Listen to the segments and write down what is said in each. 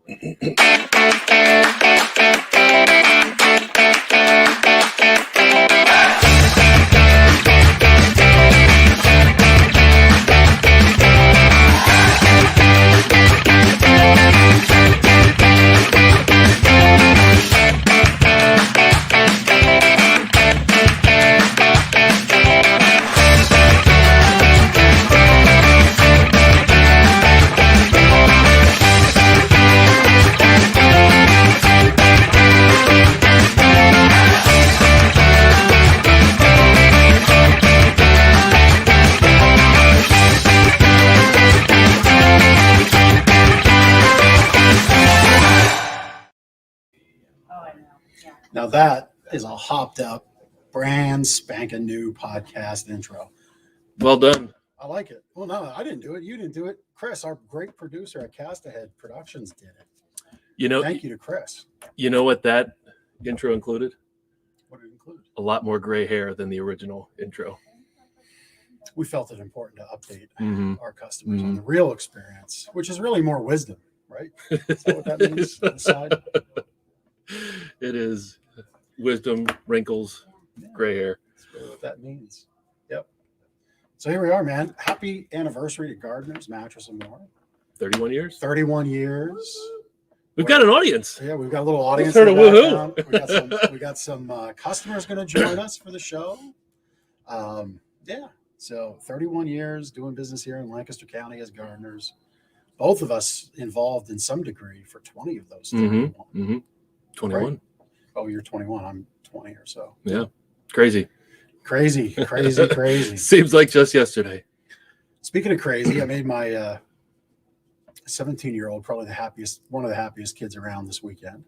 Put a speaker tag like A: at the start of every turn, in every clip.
A: Now that is a hopped up, brand spanking new podcast intro.
B: Well done.
A: I like it. Well, no, I didn't do it. You didn't do it. Chris, our great producer at Cast Ahead Productions, did it. Thank you to Chris.
B: You know what that intro included?
A: What did it include?
B: A lot more gray hair than the original intro.
A: We felt it important to update our customers on the real experience, which is really more wisdom, right? Is that what that means? On the side?
B: It is wisdom, wrinkles, gray hair.
A: That's really what that means. Yep. So here we are, man. Happy anniversary to Gardner's Mattress and More.
B: 31 years?
A: 31 years.
B: We've got an audience.
A: Yeah, we've got a little audience.
B: Heard a woohoo.
A: We got some customers going to join us for the show. Yeah. So 31 years doing business here in Lancaster County as Gardner's. Both of us involved in some degree for 20 of those.
B: 21.
A: Right? Oh, you're 21. I'm 20 or so.
B: Yeah. Crazy. Seems like just yesterday.
A: Speaking of crazy, I made my 17-year-old probably one of the happiest kids around this weekend.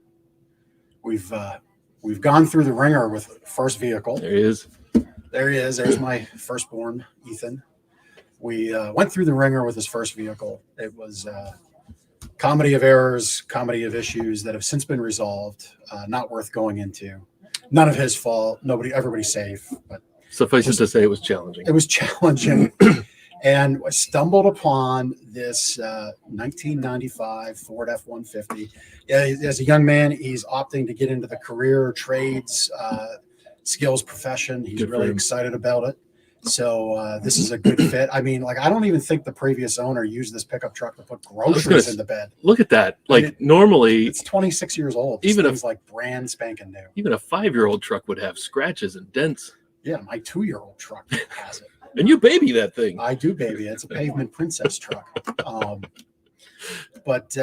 A: We've gone through the ringer with first vehicle.
B: There he is.
A: There's my firstborn, Ethan. We went through the ringer with his first vehicle. It was comedy of errors, comedy of issues that have since been resolved. Not worth going into. None of his fault. Everybody's safe. But
B: suffice it to say, it was challenging.
A: It was challenging. And I stumbled upon this 1995 Ford F-150. As a young man, he's opting to get into the career trades, skills profession. He's really excited about it. So this is a good fit. I mean, I don't even think the previous owner used this pickup truck to put groceries in the bed.
B: Look at that. Normally,
A: it's 26 years old.
B: Even
A: thing's brand spanking new.
B: Even a 5-year-old truck would have scratches and dents.
A: Yeah, my 2-year-old truck has it.
B: And you baby that thing.
A: I do baby it. It's a pavement princess truck. But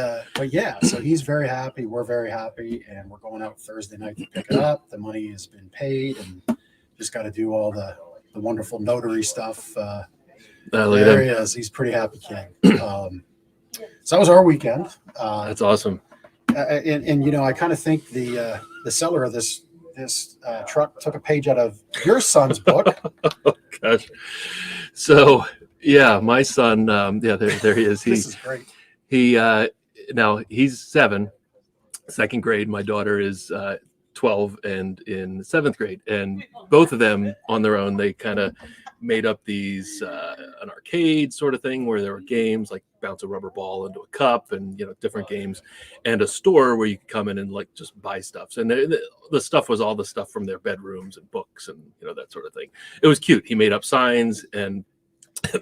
A: yeah, so he's very happy. We're very happy, and we're going out Thursday night to pick it up. The money has been paid, and just got to do all the wonderful notary stuff. There he is. He's a pretty happy kid. So that was our weekend.
B: That's awesome.
A: And I kind of think the seller of this truck took a page out of your son's book.
B: Oh gosh. So yeah, my son. There he is.
A: This is great.
B: Now he's 7, second grade. My daughter is 12 and in 7th grade, and both of them on their own, they kind of made up these an arcade sort of thing where there were games like bounce a rubber ball into a cup and different games, and a store where you could come in and just buy stuff. And the stuff was all the stuff from their bedrooms and books and that sort of thing. It was cute. He made up signs, and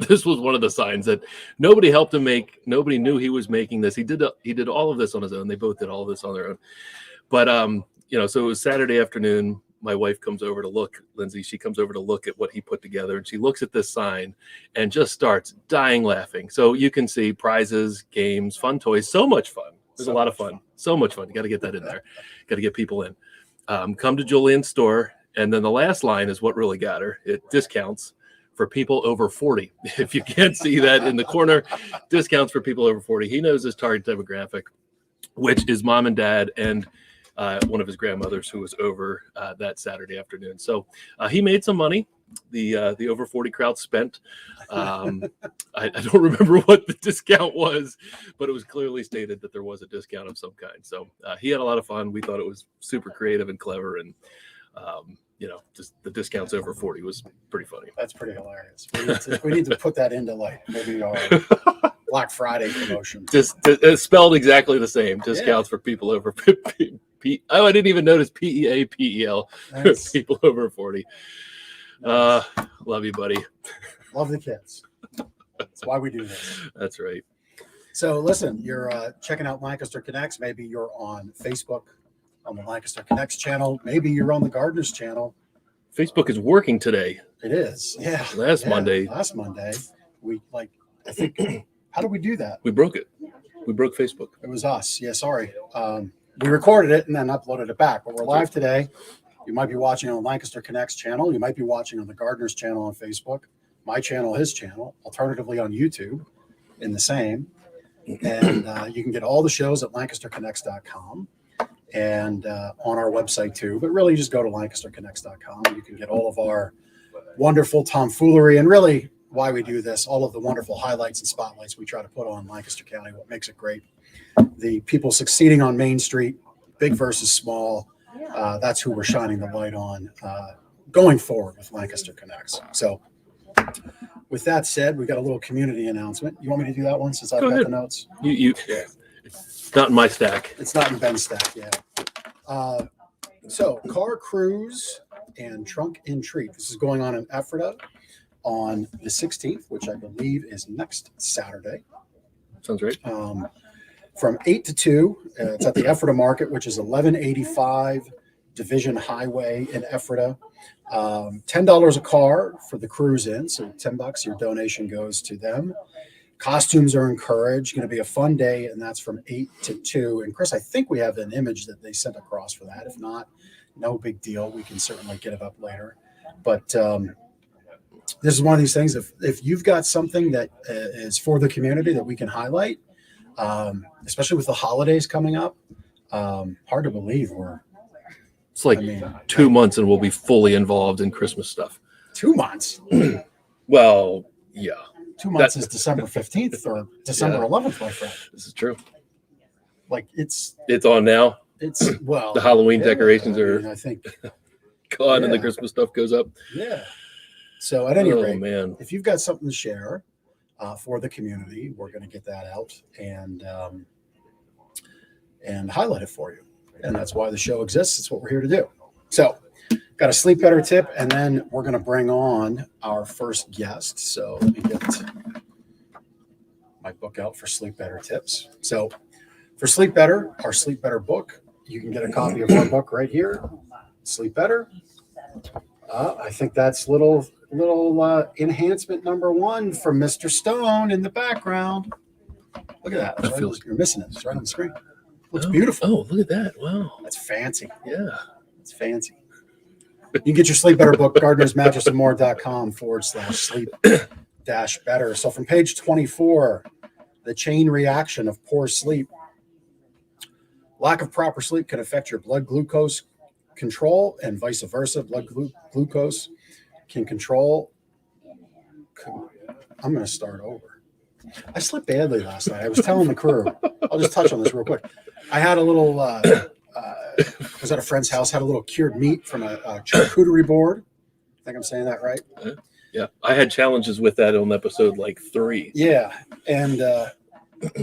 B: this was one of the signs that nobody helped him make. Nobody knew he was making this. He did all of this on his own. They both did all of this on their own. But so it was Saturday afternoon. My wife comes over to look, Lindsay, she comes over to look at what he put together, and she looks at this sign and just starts dying laughing. So you can see prizes, games, fun toys, so much fun. There's a lot of fun. So much fun. You got to get that in there. Got to get people in. Come to Julian's store. And then the last line is what really got her. It discounts for people over 40. If you can't see that in the corner, discounts for people over 40. He knows his target demographic, which is mom and dad and one of his grandmothers who was over that Saturday afternoon. So he made some money. The over 40 crowd spent. I don't remember what the discount was, but it was clearly stated that there was a discount of some kind. So he had a lot of fun. We thought it was super creative and clever, and just the discounts over 40 was pretty funny.
A: That's pretty hilarious. We need to put that into maybe our Black Friday promotion.
B: Just it's spelled exactly the same. Discounts for people over I didn't even notice PEAPEL for
A: Nice.
B: people over 40.
A: Nice.
B: Love you, buddy.
A: Love the kids. That's why we do this.
B: That's right.
A: So listen, you're checking out Lancaster Connects. Maybe you're on Facebook on the Lancaster Connects channel. Maybe you're on the Gardner's channel.
B: Facebook is working today.
A: It is. Yeah.
B: Last Monday.
A: Last Monday. I think, how did we do that?
B: We broke it. We broke Facebook.
A: It was us. Yeah, sorry. We recorded it and then uploaded it back, but we're live today. You might be watching on the Lancaster Connects channel. You might be watching on the Gardner's channel on Facebook, my channel, his channel, alternatively on YouTube in the same. And you can get all the shows at lancasterconnects.com and on our website too. But really, just go to lancasterconnects.com. You can get all of our wonderful tomfoolery and really why we do this, all of the wonderful highlights and spotlights we try to put on Lancaster County, what makes it great. The people succeeding on Main Street, big versus small. That's who we're shining the light on going forward with Lancaster Connects. So with that said, we got a little community announcement. You want me to do that one since I've got the notes?
B: You it's not in my stack.
A: It's not in Ben's stack, yeah. So car cruise and trunk and treat. This is going on in Ephrata on the 16th, which I believe is next Saturday.
B: Sounds right.
A: From 8 to 2. It's at the Ephrata Market, which is 1185 Division Highway in Ephrata. $10 a car for the cruise in, so $10 your donation goes to them. Costumes are encouraged. Going to be a fun day, and that's from 8 to 2. And Chris, I think we have an image that they sent across for that. If not, no big deal. We can certainly get it up later. But this is one of these things. If you've got something that is for the community that we can highlight, especially with the holidays coming up, hard to believe
B: it's like 2 months and we'll be fully involved in Christmas stuff.
A: 2 months.
B: Well, yeah.
A: 2 months is December 15th or December 11th, my friend.
B: This is true.
A: Like it's
B: on now.
A: It's well,
B: the Halloween decorations
A: I think
B: gone and the Christmas stuff goes up.
A: Yeah. So at any rate,
B: man,
A: if you've got something to share for the community, we're going to get that out and highlight it for you. And that's why the show exists. It's what we're here to do. So got a sleep better tip, and then we're going to bring on our first guest. So let me get my book out for sleep better tips. So for Sleep Better, our Sleep Better book, you can get a copy of our book right here, Sleep Better. I think that's little enhancement number 1 from Mr. Stone in the background. Look at that. You're missing it. It's right on the screen. Looks beautiful.
B: Oh, look at that. Wow.
A: That's fancy.
B: Yeah.
A: It's fancy. You can get your Sleep Better book, gardnersmattressandmore.com/sleep-better. So from page 24, the chain reaction of poor sleep. Lack of proper sleep can affect your blood glucose control and vice versa. Blood glucose can control. I'm going to start over. I slept badly last night. I was telling the crew. I'll just touch on this real quick. I had a little, was at a friend's house, had a little cured meat from a charcuterie board. I think I'm saying that right.
B: Yeah. I had challenges with that on episode 3.
A: Yeah. And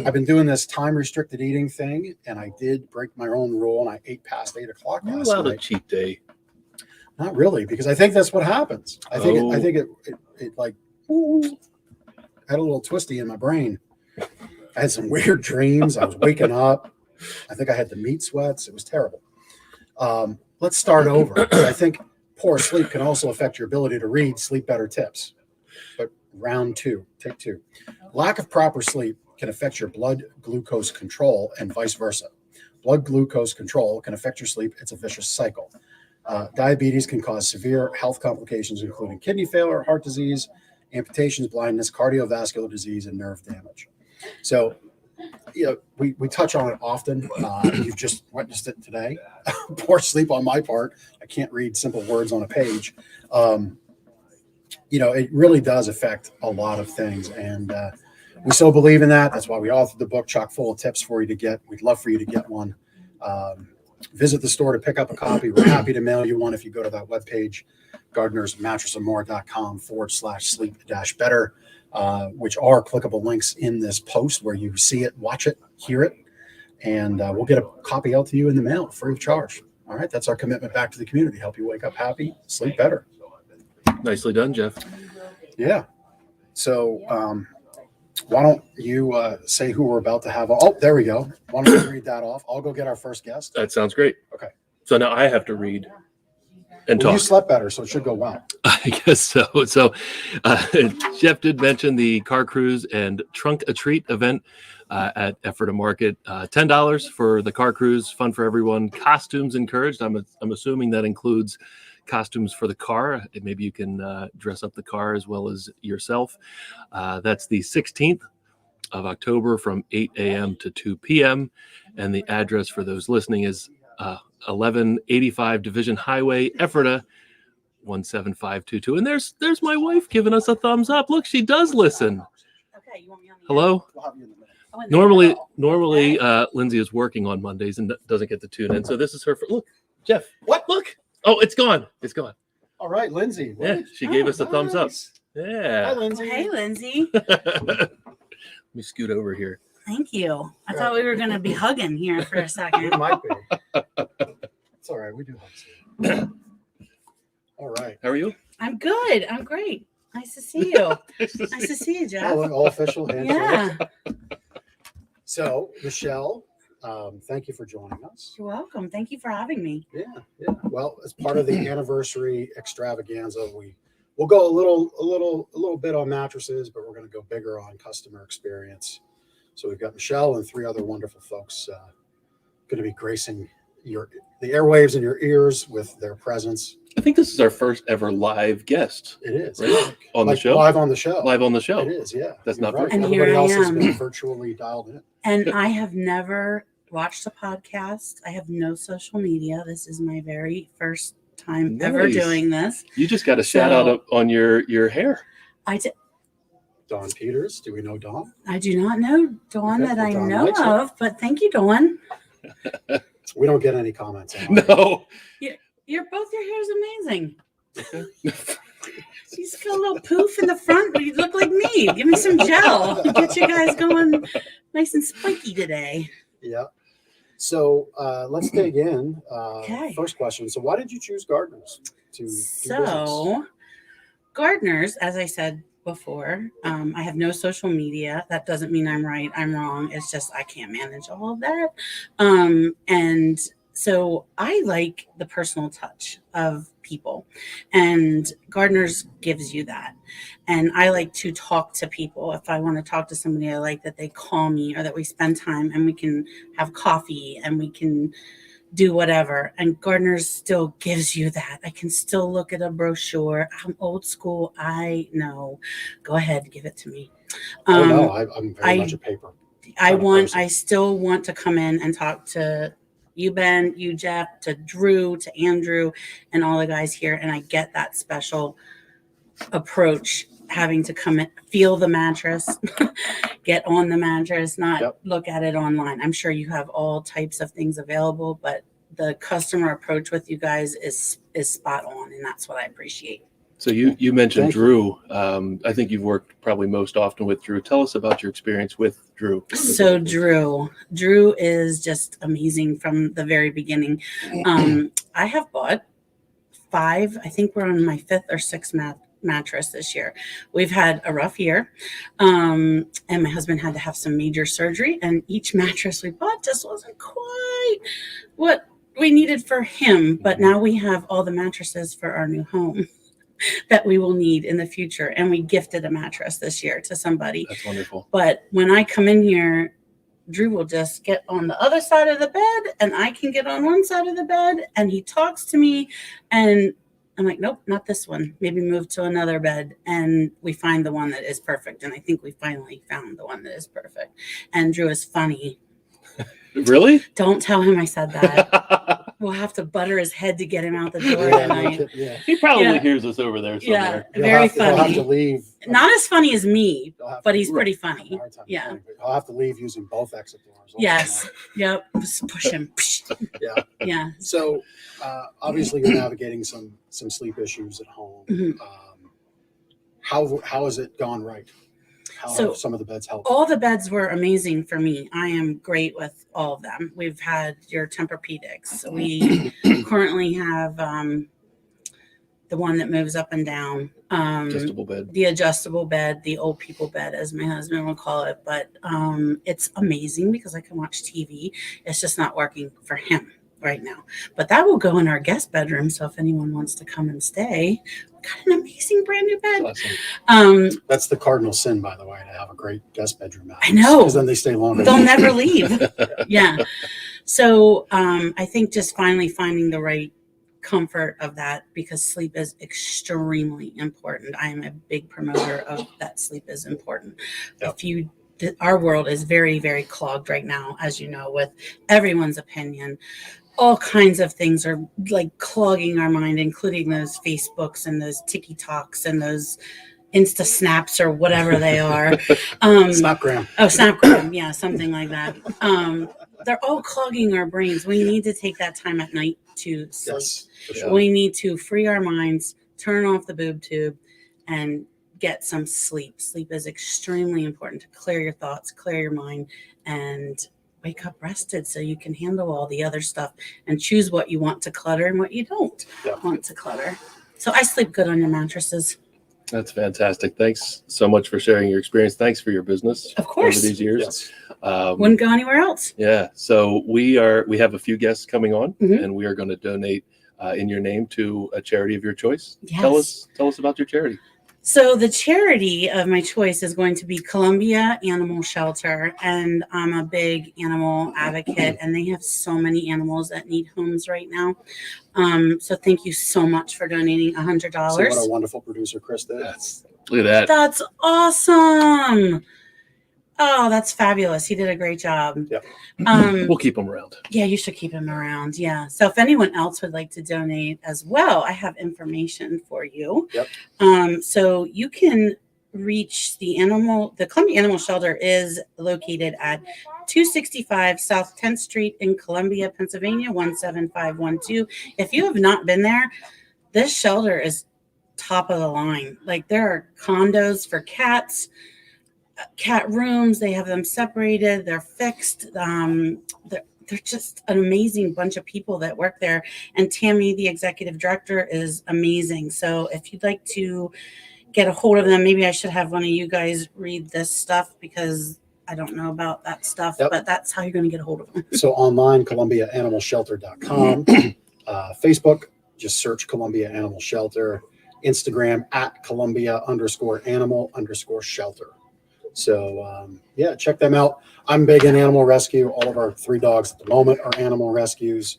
A: I've been doing this time restricted eating thing, and I did break my own rule, and I ate past 8 o'clock
B: You're
A: last
B: allowed
A: night.
B: a cheat day.
A: Not really, because I think that's what happens. I think it like had a little twisty in my brain. I had some weird dreams. I was waking up. I think I had the meat sweats. It was terrible. Let's start over. I think poor sleep can also affect your ability to read Sleep Better tips. But round 2, take 2. Lack of proper sleep can affect your blood glucose control and vice versa. Blood glucose control can affect your sleep. It's a vicious cycle. Diabetes can cause severe health complications, including kidney failure, heart disease, amputations, blindness, cardiovascular disease, and nerve damage. So, we touch on it often. You've just witnessed it today. Poor sleep on my part. I can't read simple words on a page. It really does affect a lot of things. And we so believe in that. That's why we authored the book, chock full of tips for you to get. We'd love for you to get one. Visit the store to pick up a copy. We're happy to mail you one if you go to that webpage, gardnersmattressandmore.com/sleep-better. which are clickable links in this post where you see it, watch it, hear it, and we'll get a copy out to you in the mail free of charge. All right, that's our commitment back to the community. Help you wake up happy, sleep better.
B: Nicely done, Jeff.
A: Yeah. So why don't you say who we're about to have? Oh, there we go. Why don't we read that off? I'll go get our first guest.
B: That sounds great.
A: Okay.
B: So now I have to read and
A: Well, you
B: talk.
A: slept better, so it should go well.
B: I guess so. So Jeff did mention the car cruise and trunk a treat event at Ephrata Market. $10 for the car cruise, fun for everyone. Costumes encouraged. I'm assuming that includes costumes for the car. Maybe you can dress up the car as well as yourself. That's the 16th of October from 8 a.m. to 2 p.m. And the address for those listening is 1185 Division Highway, Ephrata, 17522. And there's my wife giving us a thumbs up. Look, she does listen.
C: Okay, you want me on the
B: Hello.
A: We'll have you in a minute.
C: Oh, and
B: Normally, Lindsay is working on Mondays and doesn't get to tune in. So this is her. Look, Jeff.
A: What?
B: Look. Oh, it's gone. It's gone.
A: All right, Lindsay.
B: Yeah, she gave us a thumbs up.
A: Nice. Hi,
B: Yeah.
A: Lindsay.
C: Hey, Lindsay.
B: Let me scoot over here.
C: Thank you. I thought we were going to be hugging here for a
A: It
C: second.
A: might be. It's all right. We do have to. All right.
B: How are you?
C: I'm good. I'm great. Nice to see you. Nice to see you, Jeff.
A: All official handshake.
C: Yeah,
A: So, Michelle, thank you for joining us.
C: you're welcome. Thank you for having me.
A: Yeah. Well, as part of the anniversary extravaganza, we'll go a little bit on mattresses, but we're going to go bigger on customer experience. So we've got Michelle and three other wonderful folks going to be gracing the airwaves in your ears with their presence.
B: I think this is our first ever live guest.
A: It is
B: Right? On the
A: Like
B: show?
A: live on the show.
B: Live on the show.
A: It is, yeah.
B: That's
A: You're
B: not
A: right.
C: And
A: Everybody
C: here I
A: else has
C: am.
A: been virtually dialed in.
C: And I have never watched a podcast. I have no social media. This is my very first time ever
B: Nice.
C: doing this.
B: You just got a shout out on your hair.
A: Dawn Peters. Do we know Dawn?
C: I do not know Dawn
A: Okay,
C: that I
A: Dawn
C: know
A: likes it.
C: of, but thank you, Dawn.
A: We don't get any comments on it.
B: No.
C: Your hair is amazing. She's got a little poof in the front, but you look like me. Give me some gel. Get you guys going nice and spiky today.
A: Yeah. So let's dig in.
C: Okay.
A: First question. So why did you choose Gardner's to do business?
C: So, Gardner's, as I said before, I have no social media. That doesn't mean I'm right, I'm wrong. It's just I can't manage all of that. And so I like the personal touch of people, and Gardner's gives you that. And I like to talk to people. If I want to talk to somebody, I like that they call me or that we spend time and we can have coffee and we can do whatever. And Gardner's still gives you that. I can still look at a brochure. I'm old school. I know. Go ahead, give it to me.
A: Oh no, I'm very
C: I-
A: much a paper. kind of person.
C: I still want to come in and talk to you, Ben, you, Jeff, to Drew, to Andrew, and all the guys here. And I get that special approach, having to come in, feel the mattress, get on the mattress, not
A: Yep.
C: look at it online. I'm sure you have all types of things available, but the customer approach with you guys is spot on, and that's what I appreciate.
B: So you mentioned
A: Thank you.
B: Drew. I think you've worked probably most often with Drew. Tell us about your experience with Drew.
C: So Drew is just amazing from the very beginning. I have bought 5. I think we're on my 5th or 6th mattress this year. We've had a rough year, and my husband had to have some major surgery, and each mattress we bought just wasn't quite what we needed for him. But now we have all the mattresses for our new home that we will need in the future, and we gifted a mattress this year to somebody.
B: That's wonderful.
C: But when I come in here, Drew will just get on the other side of the bed and I can get on one side of the bed, and he talks to me and I'm like, nope, not this one. Maybe move to another bed. And we find the one that is perfect. And I think we finally found the one that is perfect. And Drew is funny.
B: Really?
C: Don't tell him I said that. We'll have to butter his head to get him out the door
A: Yeah,
C: tonight.
A: yeah.
B: He probably
C: Yeah.
B: hears us over there somewhere.
C: Yeah, very
A: He'll have
C: funny.
A: to leave.
C: Not as funny as me,
A: He'll have
C: but
A: to-
C: he's pretty
A: Right.
C: funny.
A: Hard time
C: Yeah.
A: explaining, but I'll have to leave using both exit doors.
C: Yes. Yep. Just push him.
A: Yeah.
C: Yeah.
A: So obviously you're navigating some sleep issues at home.
C: Mhm.
A: How has it gone right? How
C: So-
A: have some of the beds helped?
C: All the beds were amazing for me. I am great with all of them. We've had your Tempur-Pedics. We currently have the one that moves up and down.
B: Adjustable bed.
C: The adjustable bed, the old people bed, as my husband would call it. But it's amazing because I can watch TV. It's just not working for him right now. But that will go in our guest bedroom. So if anyone wants to come and stay, we got an amazing brand new bed.
B: Awesome.
A: That's the cardinal sin, by the way, to have a great guest bedroom out.
C: I know.
A: Because then they stay longer.
C: They'll never leave. Yeah. So I think just finally finding the right comfort of that, because sleep is extremely important. I am a big promoter of that. Sleep is important.
A: Yep.
C: Our world is very, very clogged right now, as you know, with everyone's opinion. All kinds of things are like clogging our mind, including those Facebooks and those TikToks and those Insta Snaps or whatever they are.
A: Snapgram.
C: Oh, Snapgram. Yeah, something like that. They're all clogging our brains. We need to take that time at night to sleep.
A: Yes, for sure.
C: We need to free our minds, turn off the boob tube, and get some sleep. Sleep is extremely important to clear your thoughts, clear your mind, and wake up rested so you can handle all the other stuff and choose what you want to clutter and what you don't want to clutter. So I sleep good on your mattresses.
B: That's fantastic. Thanks so much for sharing your experience. Thanks for your business.
C: Of course.
B: Over these years.
A: Yes.
C: Wouldn't go anywhere else.
B: Yeah. So we have a few guests coming on,
C: Mhm.
B: and we are going to donate in your name to a charity of your choice.
C: Yes.
B: Tell us about your charity.
C: So the charity of my choice is going to be Columbia Animal Shelter, and I'm a big animal advocate, and they have so many animals that need homes right now. So thank you so much for donating $100.
A: See what a wonderful producer Chris did.
B: Look at that.
C: That's awesome. Oh, that's fabulous. He did a great job.
A: Yep.
B: We'll keep them around.
C: Yeah, you should keep him around. Yeah. So if anyone else would like to donate as well, I have information for you.
A: Yep.
C: So you can reach the Columbia Animal Shelter is located at 265 South 10th Street in Columbia, Pennsylvania, 17512. If you have not been there, this shelter is top of the line. Like, there are condos for cats, cat rooms. They have them separated. They're fixed. They're just an amazing bunch of people that work there. And Tammy, the executive director, is amazing. So if you'd like to get a hold of them, maybe I should have one of you guys read this stuff, because I don't know about that stuff,
A: Yep.
C: but that's how you're going to get a hold of them.
A: So online, ColumbiaAnimalShelter.com. Facebook, just search Columbia Animal Shelter. Instagram at Columbia_animal_shelter. So yeah, check them out. I'm big in animal rescue. All of our 3 dogs at the moment are animal rescues,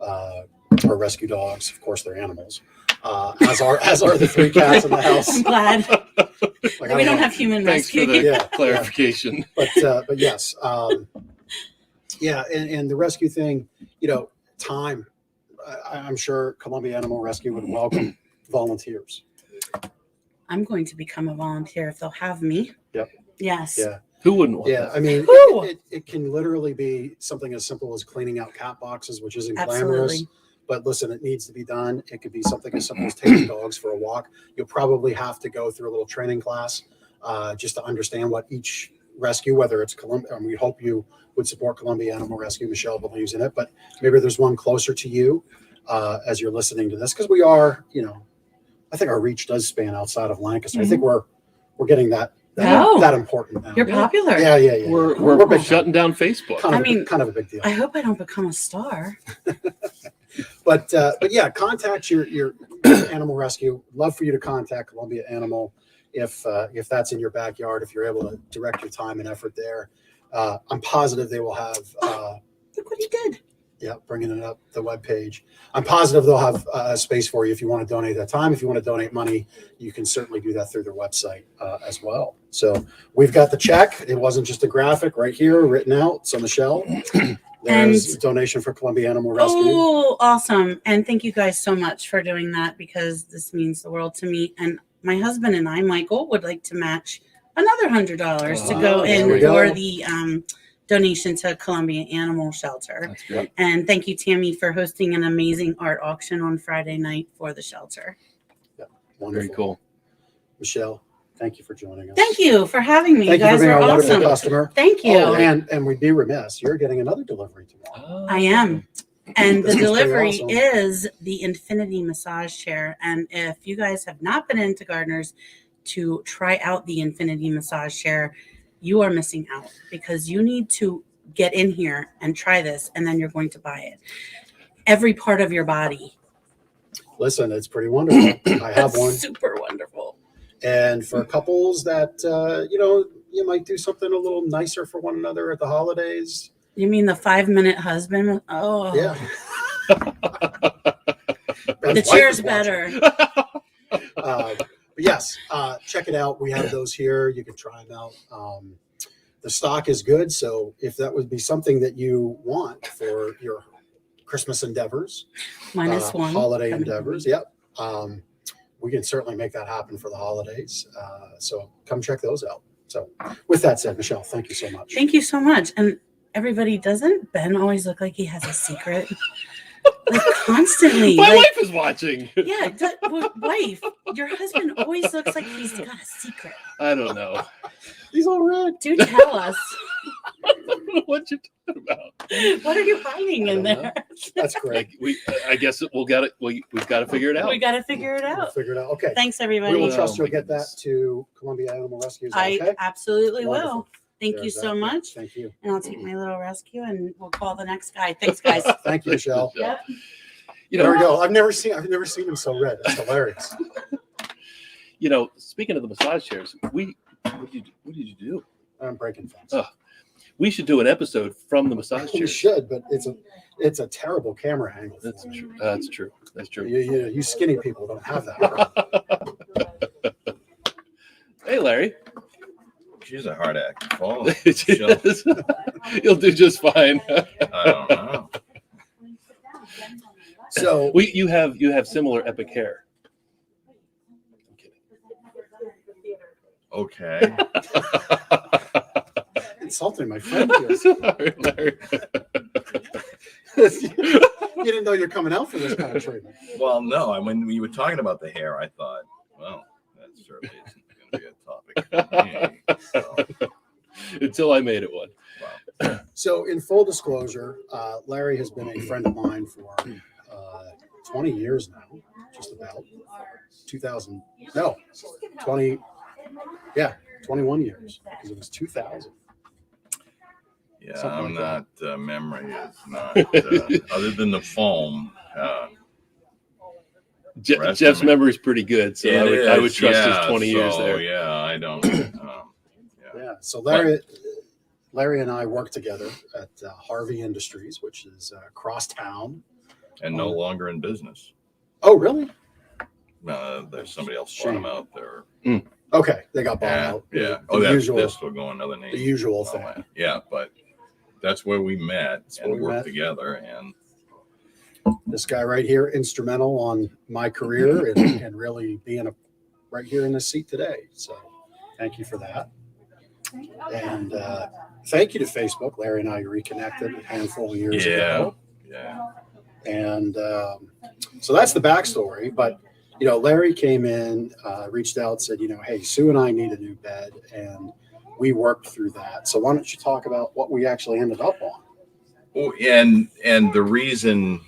A: or rescue dogs. Of course, they're animals. As are the 3 cats in the house.
C: I'm glad
A: Like,
C: we don't have human
B: Thanks for
C: rescue.
B: the
A: Yeah.
B: clarification.
A: But yes, yeah, and the rescue thing, time. I'm sure Columbia Animal Rescue would welcome volunteers.
C: I'm going to become a volunteer if they'll have me.
A: Yep.
C: Yes.
A: Yeah.
B: Who wouldn't want
A: Yeah,
B: that?
A: I mean,
C: Woo!
A: it can literally be something as simple as cleaning out cat boxes, which isn't glamorous.
C: Absolutely.
A: But listen, it needs to be done. It could be something as simple as taking dogs for a walk. You'll probably have to go through a little training class just to understand what each rescue, whether it's Columbia, and we hope you would support Columbia Animal Rescue. Michelle believes in it, but maybe there's one closer to you as you're listening to this, because we are, I think our reach does span outside of Lancaster. I think we're getting that important now.
C: You're popular.
A: Yeah.
B: We're
A: big
B: shutting down Facebook.
A: Kind of a big deal.
C: I hope I don't become a star.
A: But yeah, contact your animal rescue. Love for you to contact Columbia Animal if that's in your backyard. If you're able to direct your time and effort there, I'm positive they will have.
C: Look what he did.
A: Yeah, bringing it up the webpage. I'm positive they'll have a space for you if you want to donate that time. If you want to donate money, you can certainly do that through their website as well. So we've got the check. It wasn't just a graphic right here written out. So Michelle, there's a donation for Columbia Animal Rescue.
C: Oh, awesome. And thank you guys so much for doing that, because this means the world to me. And my husband and I, Michael, would like to match another $100 to go
A: there
C: in
A: we go.
C: for the donation to Columbia Animal Shelter.
B: That's great.
C: And thank you, Tammy, for hosting an amazing art auction on Friday night for the shelter.
A: Wonderful.
B: Very cool.
A: Michelle, Thank you for joining us.
C: Thank you for having me.
A: Thank
C: You
A: you for
C: guys
A: being
C: are
A: our wonderful
C: awesome.
A: customer.
C: Thank you.
A: Oh, and we'd be remiss. You're getting another delivery tomorrow.
C: I am. And the
A: This is pretty
C: delivery
A: awesome.
C: is the Infinity Massage Chair. And if you guys have not been into Gardner's to try out the Infinity Massage Chair, you are missing out because you need to get in here and try this, and then you're going to buy it. Every part of your body.
A: Listen, it's pretty wonderful. I have
C: It's
A: one.
C: super wonderful.
A: And for couples that, you might do something a little nicer for one another at the holidays.
C: You mean the 5-minute husband? Oh,
A: Yeah.
C: the chair's better.
A: But yes, check it out. We have those here. You can try them out. The stock is good. So if that would be something that you want for your Christmas endeavors,
C: -1.
A: holiday endeavors, yep. We can certainly make that happen for the holidays. So come check those out. So with that said, Michelle, thank you so much.
C: Thank you so much. And everybody, doesn't Ben always look like he has a secret? Like constantly.
B: My
C: like,
B: wife is watching.
C: Yeah, wife, your husband always looks like he's got a secret.
B: I don't know.
A: He's all right.
C: Do tell us.
B: What you talking about?
C: What are you hiding in there?
A: That's great.
B: I guess we've got to figure it out.
C: We got to figure it
A: We'll
C: out.
A: figure it out. Okay.
C: Thanks,
A: We
C: everybody.
A: will
B: Oh,
A: trust you'll
B: my
A: get that
B: goodness.
A: to Columbia Animal Rescue. Is that
C: I
A: okay?
C: absolutely
A: Wonderful.
C: will. Thank you
A: There's
C: so
A: that.
C: much.
A: Thank you.
C: And I'll take my little rescue and we'll call the next guy. Thanks, guys.
A: Thank you, Michelle.
C: Yep.
B: You
A: There we
B: know,
A: go. I've never seen him so red. That's hilarious.
B: speaking of the massage chairs, what did you do?
A: I'm breaking things.
B: Oh, we should do an episode from the massage
A: We
B: chairs.
A: should, but it's a terrible camera angle.
B: That's
A: for me.
B: true. That's true. That's true.
A: You skinny people don't have that problem.
B: Hey, Larry.
D: She's a hard act to follow.
B: You'll do just fine.
D: I don't know.
A: So
B: You have similar epic hair. I'm kidding.
D: Okay.
A: insulting my friend here.
B: Sorry, Larry.
A: You didn't know you're coming out for this kind of treatment.
D: Well, no. When we were talking about the hair, I thought, well, that certainly isn't going to be a topic for me. So,
B: Until I made it one.
D: wow.
A: So, in full disclosure, Larry has been a friend of mine for 20 years now, just about 21 years, because it was 2000.
D: Yeah,
A: Something
D: I'm
A: like
D: not, memory is not, other than the foam.
B: Jeff's memory is pretty good, so I would trust his 20 years
D: so,
B: there.
D: Yeah, I don't.
A: Yeah. So Larry and I worked together at Harvey Industries, which is across town.
D: And no longer in business.
A: Oh, really?
D: There's somebody else bought them out there.
A: Okay, they got bought
D: Yeah,
A: out.
D: yeah.
A: The usual,
D: This will go another name.
A: the usual
D: and all
A: thing.
D: that. Yeah, but that's where we met
A: where
D: and
A: we
D: worked
A: met.
D: together. And
A: This guy right here, instrumental on my career and really being right here in this seat today. So thank you for that. And thank you to Facebook. Larry and I reconnected a handful of years ago.
D: yeah.
A: And so that's the backstory. But, Larry came in, reached out, said, hey, Sue and I need a new bed. And we worked through that. So why don't you talk about what we actually ended up on?
D: Oh, and the reason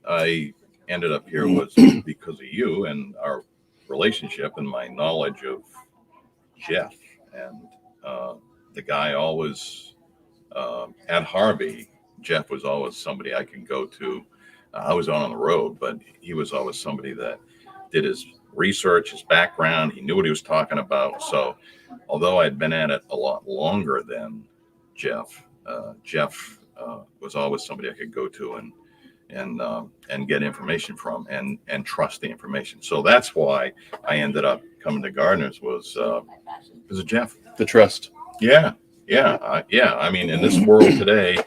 D: I ended up here was because of you and our relationship and my knowledge of Jeff. And the guy always at Harvey, Jeff was always somebody I could go to. I was on the road, but he was always somebody that did his research, his background. He knew what he was talking about. So although I'd been at it a lot longer than Jeff, Jeff was always somebody I could go to and get information from and trust the information. So that's why I ended up coming to Gardner's was because of Jeff.
B: The trust.
D: Yeah. I mean, in this world today,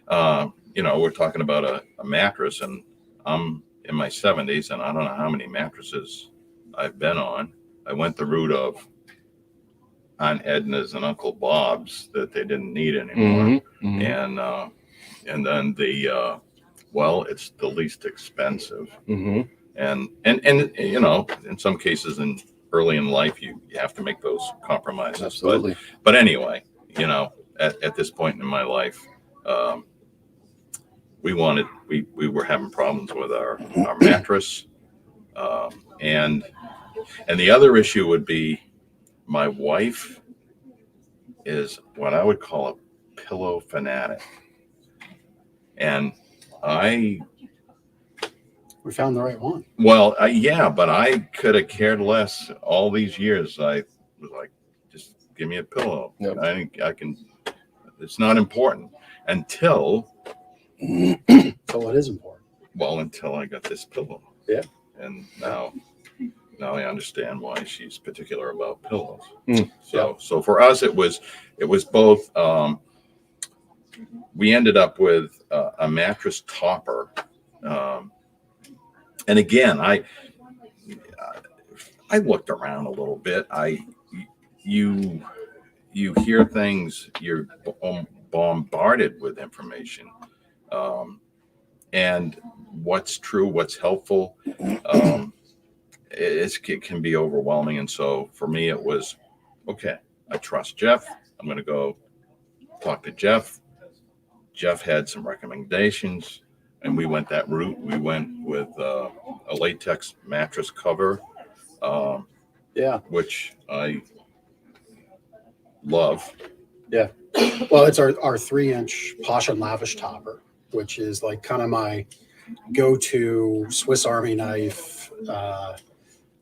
D: we're talking about a mattress, and I'm in my 70s, and I don't know how many mattresses I've been on. I went the route of Aunt Edna's and Uncle Bob's that they didn't need anymore.
B: Mm-hmm.
D: And then it's the least expensive.
B: Mm-hmm.
D: And in some cases, in early in life, you have to make those compromises.
B: Absolutely.
D: But anyway, at this point in my life, we were having problems with our mattress. And the other issue would be my wife is what I would call a pillow fanatic. And
A: We found the right one.
D: well, yeah, but I could have cared less all these years. I was like, just give me a pillow.
B: Yep.
D: I can, it's not important until
A: So it is important.
D: until I got this pillow.
A: Yeah.
D: And now I understand why she's particular about pillows.
B: Mm.
D: So for us, it was both. We ended up with a mattress topper. And again, I looked around a little bit. You hear things, you're bombarded with information, and what's true, what's helpful. It can be overwhelming. And so for me, it was, okay, I trust Jeff. I'm going to go talk to Jeff. Jeff had some recommendations, and we went that route. We went with a latex mattress cover, which I love.
A: Yeah. Well, it's our 3-inch Posh and Lavish topper, which is like kind of my go-to Swiss Army knife.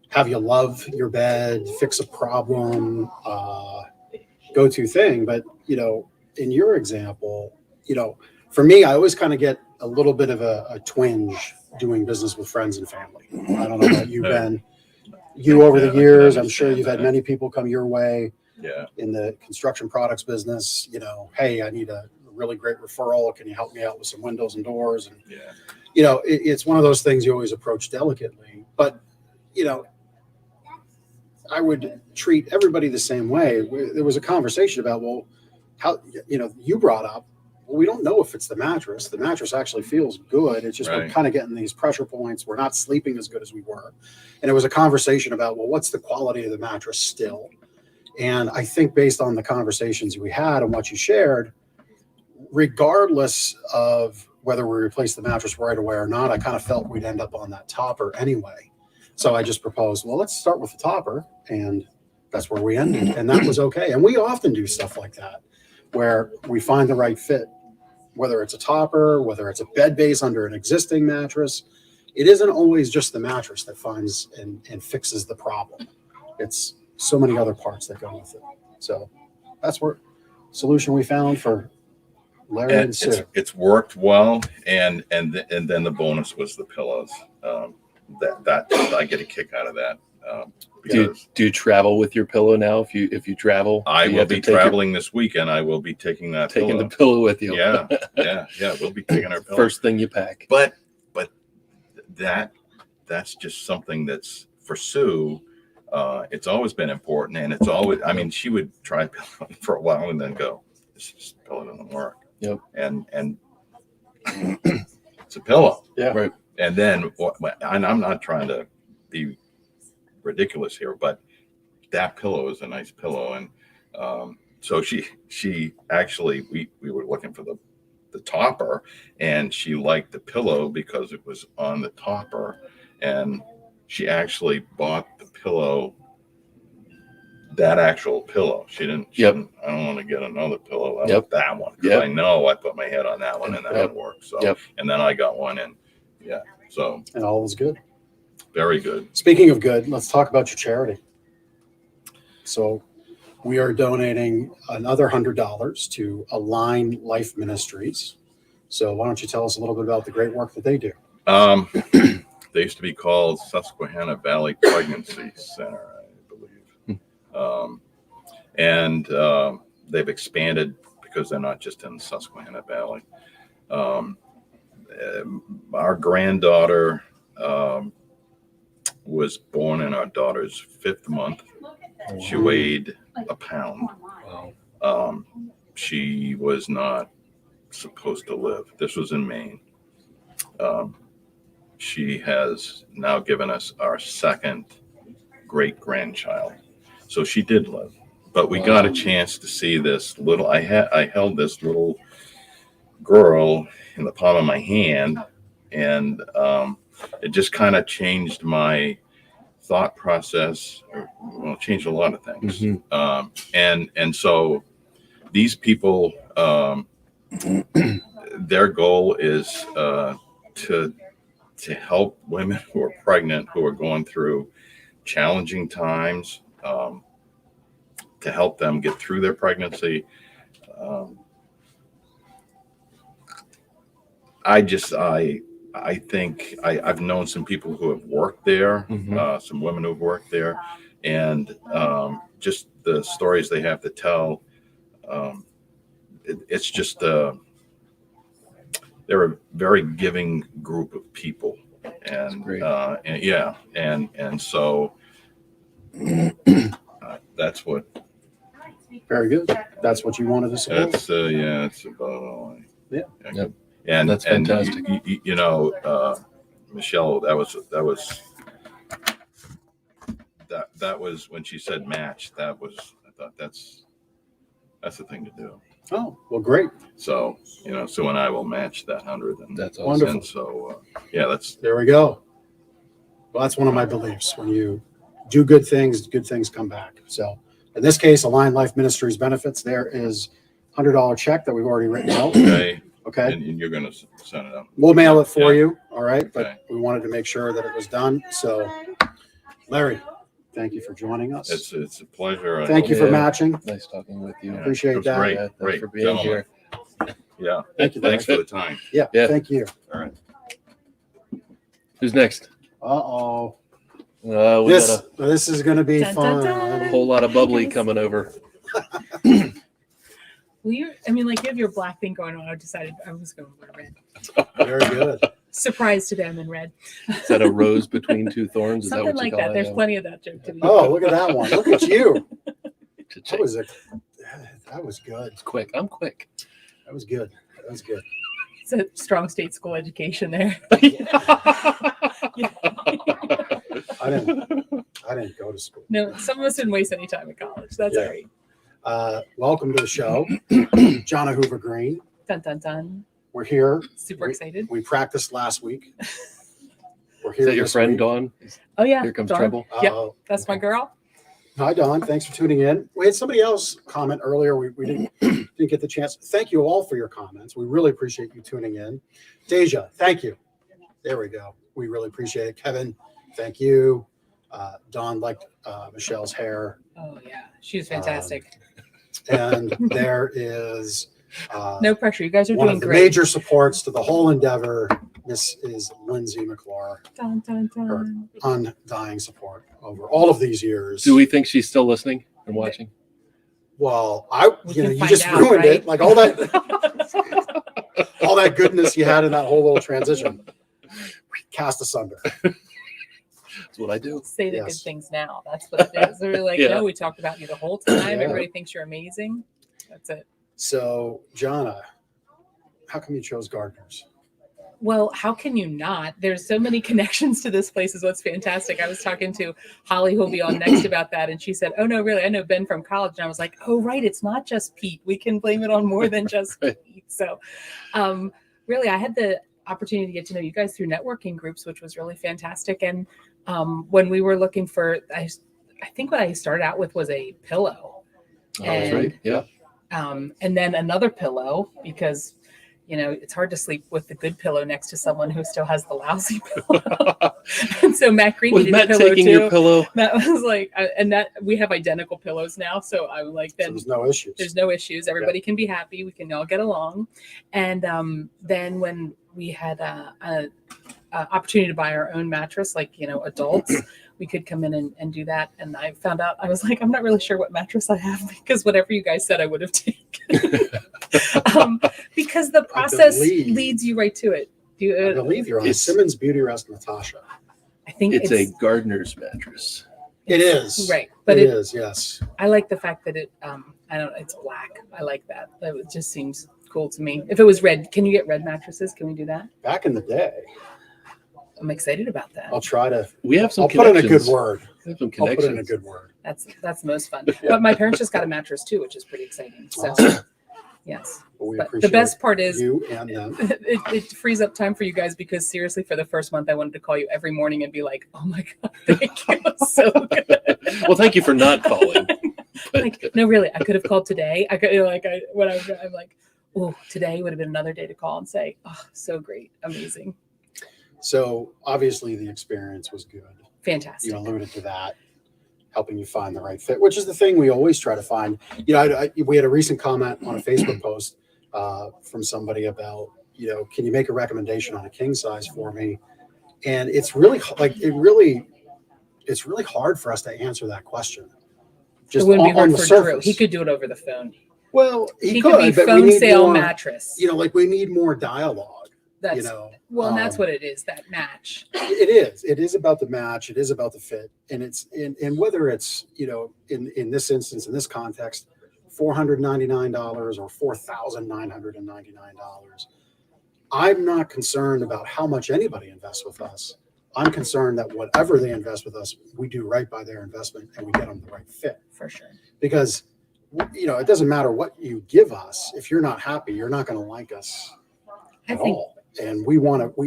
A: Have you love your bed, fix a problem, go-to thing. But, in your example, for me, I always kind of get a little bit of a twinge doing business with friends and family. I don't know about you, Ben. You over the years, I'm sure you've had many people come your way.
D: Yeah.
A: In the construction products business, hey, I need a really great referral. Can you help me out with some windows and doors? And, it's one of those things you always approach delicately. But, I would treat everybody the same way. There was a conversation about, well, how, you brought up, well, we don't know if it's the mattress. The mattress actually feels good. It's just we're kind of getting these pressure points. We're not sleeping as good as we were. And it was a conversation about, well, what's the quality of the mattress still? And I think based on the conversations we had and what you shared, regardless of whether we replace the mattress right away or not, I kind of felt we'd end up on that topper anyway. So I just proposed, well, let's start with the topper. And that's where we ended. And that was okay. And we often do stuff like that, where we find the right fit, whether it's a topper, whether it's a bed base under an existing mattress. It isn't always just the mattress that finds and fixes the problem. It's so many other parts that go with it. So that's where solution we found for Larry and Sue.
D: It's worked well, and then the bonus was the pillows. That I get a kick out of that.
B: Do you travel with your pillow now? If you travel,
D: I will be traveling this weekend. I will be taking the
B: pillow with you.
D: Yeah. We'll be taking our pillow.
B: First thing you pack.
D: But that's just something that's for Sue. It's always been important, and it's always. I mean, she would try a pillow for a while and then go, "This pillow doesn't work."
B: Yep.
D: And it's a pillow.
B: Yeah. Right.
D: And then, and I'm not trying to be ridiculous here, but that pillow is a nice pillow. And so she actually, we were looking for the topper, and she liked the pillow because it was on the topper. And she actually bought the pillow, that actual pillow. She didn't, I don't want to get another pillow. I want that one. Because I know I put my head on that one and that one worked. So, and then I got one, and so.
A: And all was good.
D: Very good.
A: Speaking of good, let's talk about your charity. So we are donating another $100 to Align Life Ministries. So why don't you tell us a little bit about the great work that they do?
D: They used to be called Susquehanna Valley Pregnancy Center, I believe. And they've expanded because they're not just in Susquehanna Valley. Our granddaughter was born in our daughter's 5th month. She weighed a pound. She was not supposed to live. This was in Maine. She has now given us our second great grandchild. So she did live, but we got a chance to see this little. I held this little girl in the palm of my hand, and it just kind of changed my thought process. Well, it changed a lot of things. And so these people, their goal is to help women who are pregnant, who are going through challenging times, to help them get through their pregnancy. I think I've known some people who have worked there, some women who've worked there, and just the stories they have to tell. It's just they're a very giving group of people, and so that's what.
A: Very good. That's what you wanted to support.
D: That's it's about all.
A: Yep.
D: And
B: that's fantastic.
D: You know, Michelle, that was when she said match. I thought that's the thing to do.
A: Oh, well, great.
D: So Sue and I will match that 100. And
B: That's awesome.
A: Wonderful.
D: And so
A: There we go. Well, that's one of my beliefs. When you do good things come back. So in this case, Align Life Ministries benefits. There is $100 check that we've already written out.
D: okay.
A: Okay.
D: And you're going to send it out.
A: We'll mail it for you. All right. But
D: Okay.
A: we wanted to make sure that it was done. So Larry, thank you for joining us.
D: It's a pleasure.
A: Thank you for matching.
B: Nice talking with you.
A: Appreciate
D: It was
A: that.
D: Great,
B: Thanks
D: great
B: for being
D: gentlemen.
B: here.
D: Yeah.
A: Thank you.
D: Thanks for the time.
A: Yeah.
B: Yeah.
A: Thank you.
D: All right.
B: Who's next?
A: Uh-oh.
B: We got
A: This is going to be
C: Dun,
A: fun.
C: dun, dun.
B: a whole lot of bubbly coming over.
E: You have your black thing going on. I decided I was going to wear red.
A: Very good.
E: Surprised today I'm in red.
B: Is that a rose between two thorns? Is
E: Something
B: that what you
E: like
B: call
E: that.
B: it?
E: There's plenty of that joke to be.
A: Oh, look at that one. Look at you. That was good.
B: It's quick. I'm quick.
A: That was good. That was good.
E: It's a strong state school education there.
A: I didn't go to school.
E: No, some of us didn't waste any time at college. That's
A: Yeah.
E: all right.
A: Welcome to the show, Jonna Hoover Green.
E: Dun dun dun.
A: We're here.
E: Super excited.
A: We practiced last week. We're
B: Is
A: here.
B: that your
A: this
B: friend,
A: week.
B: Dawn?
E: Oh yeah.
B: Here comes
E: Dawn.
B: trouble.
E: Yep.
A: Oh,
E: That's my girl.
A: Hi, Dawn. Thanks for tuning in. We had somebody else comment earlier. We didn't get the chance. Thank you all for your comments. We really appreciate you tuning in. Deja, thank you. There we go. We really appreciate it. Kevin, thank you. Dawn liked Michelle's hair.
E: Oh yeah. She was fantastic.
A: And there is
E: No pressure. You guys are
A: one
E: doing
A: of the
E: great.
A: major supports to the whole endeavor. This is Lindsay McClure,
E: Dun dun dun.
A: undying support over all of these years.
B: Do we think she's still listening and watching?
A: Well,
E: We
A: you
E: can find
A: just
E: out,
A: ruined
E: right?
A: it. Like all that goodness you had in that whole little transition, cast asunder.
B: That's what I do.
E: Say the
A: Yes.
E: good things now. That's what it is. They're like,
B: Yeah.
E: no, we talked about you the whole time.
A: Yeah.
E: Everybody thinks you're amazing. That's it.
A: So, Jonna, how come you chose Gardner's?
E: Well, how can you not? There's so many connections to this place is what's fantastic. I was talking to Holly, who'll be on next about that. And she said, oh, no, really? I know Ben from college. And I was like, oh, right. It's not just Pete. We can blame it on more than just
B: Right.
E: Pete. So really, I had the opportunity to get to know you guys through networking groups, which was really fantastic. And when we were looking for, I think what I started out with was a pillow.
B: Oh, that's right. Yeah.
E: And then another pillow because it's hard to sleep with the good pillow next to someone who still has the lousy pillow. And so Matt Green
B: Was
E: needed
B: Matt
E: a pillow
B: taking
E: too.
B: your pillow?
E: Matt was like, and that we have identical pillows now. So I'm like,
A: So
E: then
A: there's no issues.
E: there's no issues. Everybody can be happy. We can all get along. And then when we had an opportunity to buy our own mattress, like, adults, we could come in and do that. And I found out, I was like, I'm not really sure what mattress I have because whatever you guys said, I would have taken. Because the process
A: believe-
E: leads you right to it.
A: I believe you're on
B: It's-
A: Simmons Beauty Rest Natasha.
E: I think
B: It's a Gardner's mattress.
A: It is.
E: right. But
A: it is, yes.
E: I like the fact that it, I don't know, it's black. I like that. It just seems cool to me. If it was red, can you get red mattresses? Can we do that?
A: Back in the day,
E: I'm excited about that.
A: I'll try to.
B: We have some
A: I'll put in a good
B: connections.
A: word.
B: Have some
A: I'll put in a
B: connections.
A: good word.
E: That's the most fun. But my parents just got a mattress too, which is pretty exciting. So
A: Awesome.
E: yes.
A: Well, we
E: But
A: appreciate
E: the best part is
A: you and them.
E: it frees up time for you guys, because seriously, for the first month, I wanted to call you every morning and be like, "Oh my god, thank you, so good."
B: Well, thank you for not calling. But
E: Like, no, really, I could have called today. I could I'm like, oh, today would have been another day to call and say, "Oh, so great, amazing,
A: So obviously the experience was good.
E: fantastic."
A: You alluded to that, helping you find the right fit, which is the thing we always try to find. You know, we had a recent comment on a Facebook post from somebody about, you know, can you make a recommendation on a king size for me? And it's really it's really hard for us to answer that question.
E: It
A: Just
E: wouldn't be
A: on
E: hard
A: the
E: for
A: surface.
E: We could do it over the phone.
A: Well, he
E: could be
A: but we
E: phone
A: need
E: sale
A: more,
E: mattress.
A: You know, like we need more dialogue.
E: That's
A: you know,
E: well, and that's what it is. That match.
A: It is. It is about the match. It is about the fit, and it's and whether it's, you know, in this instance, in this context, $499 or $4,999. I'm not concerned about how much anybody invests with us. I'm concerned that whatever they invest with us, we do right by their investment and we get them the right fit.
E: For sure.
A: Because, you know, it doesn't matter what you give us. If you're not happy, you're not going to like us at all. And we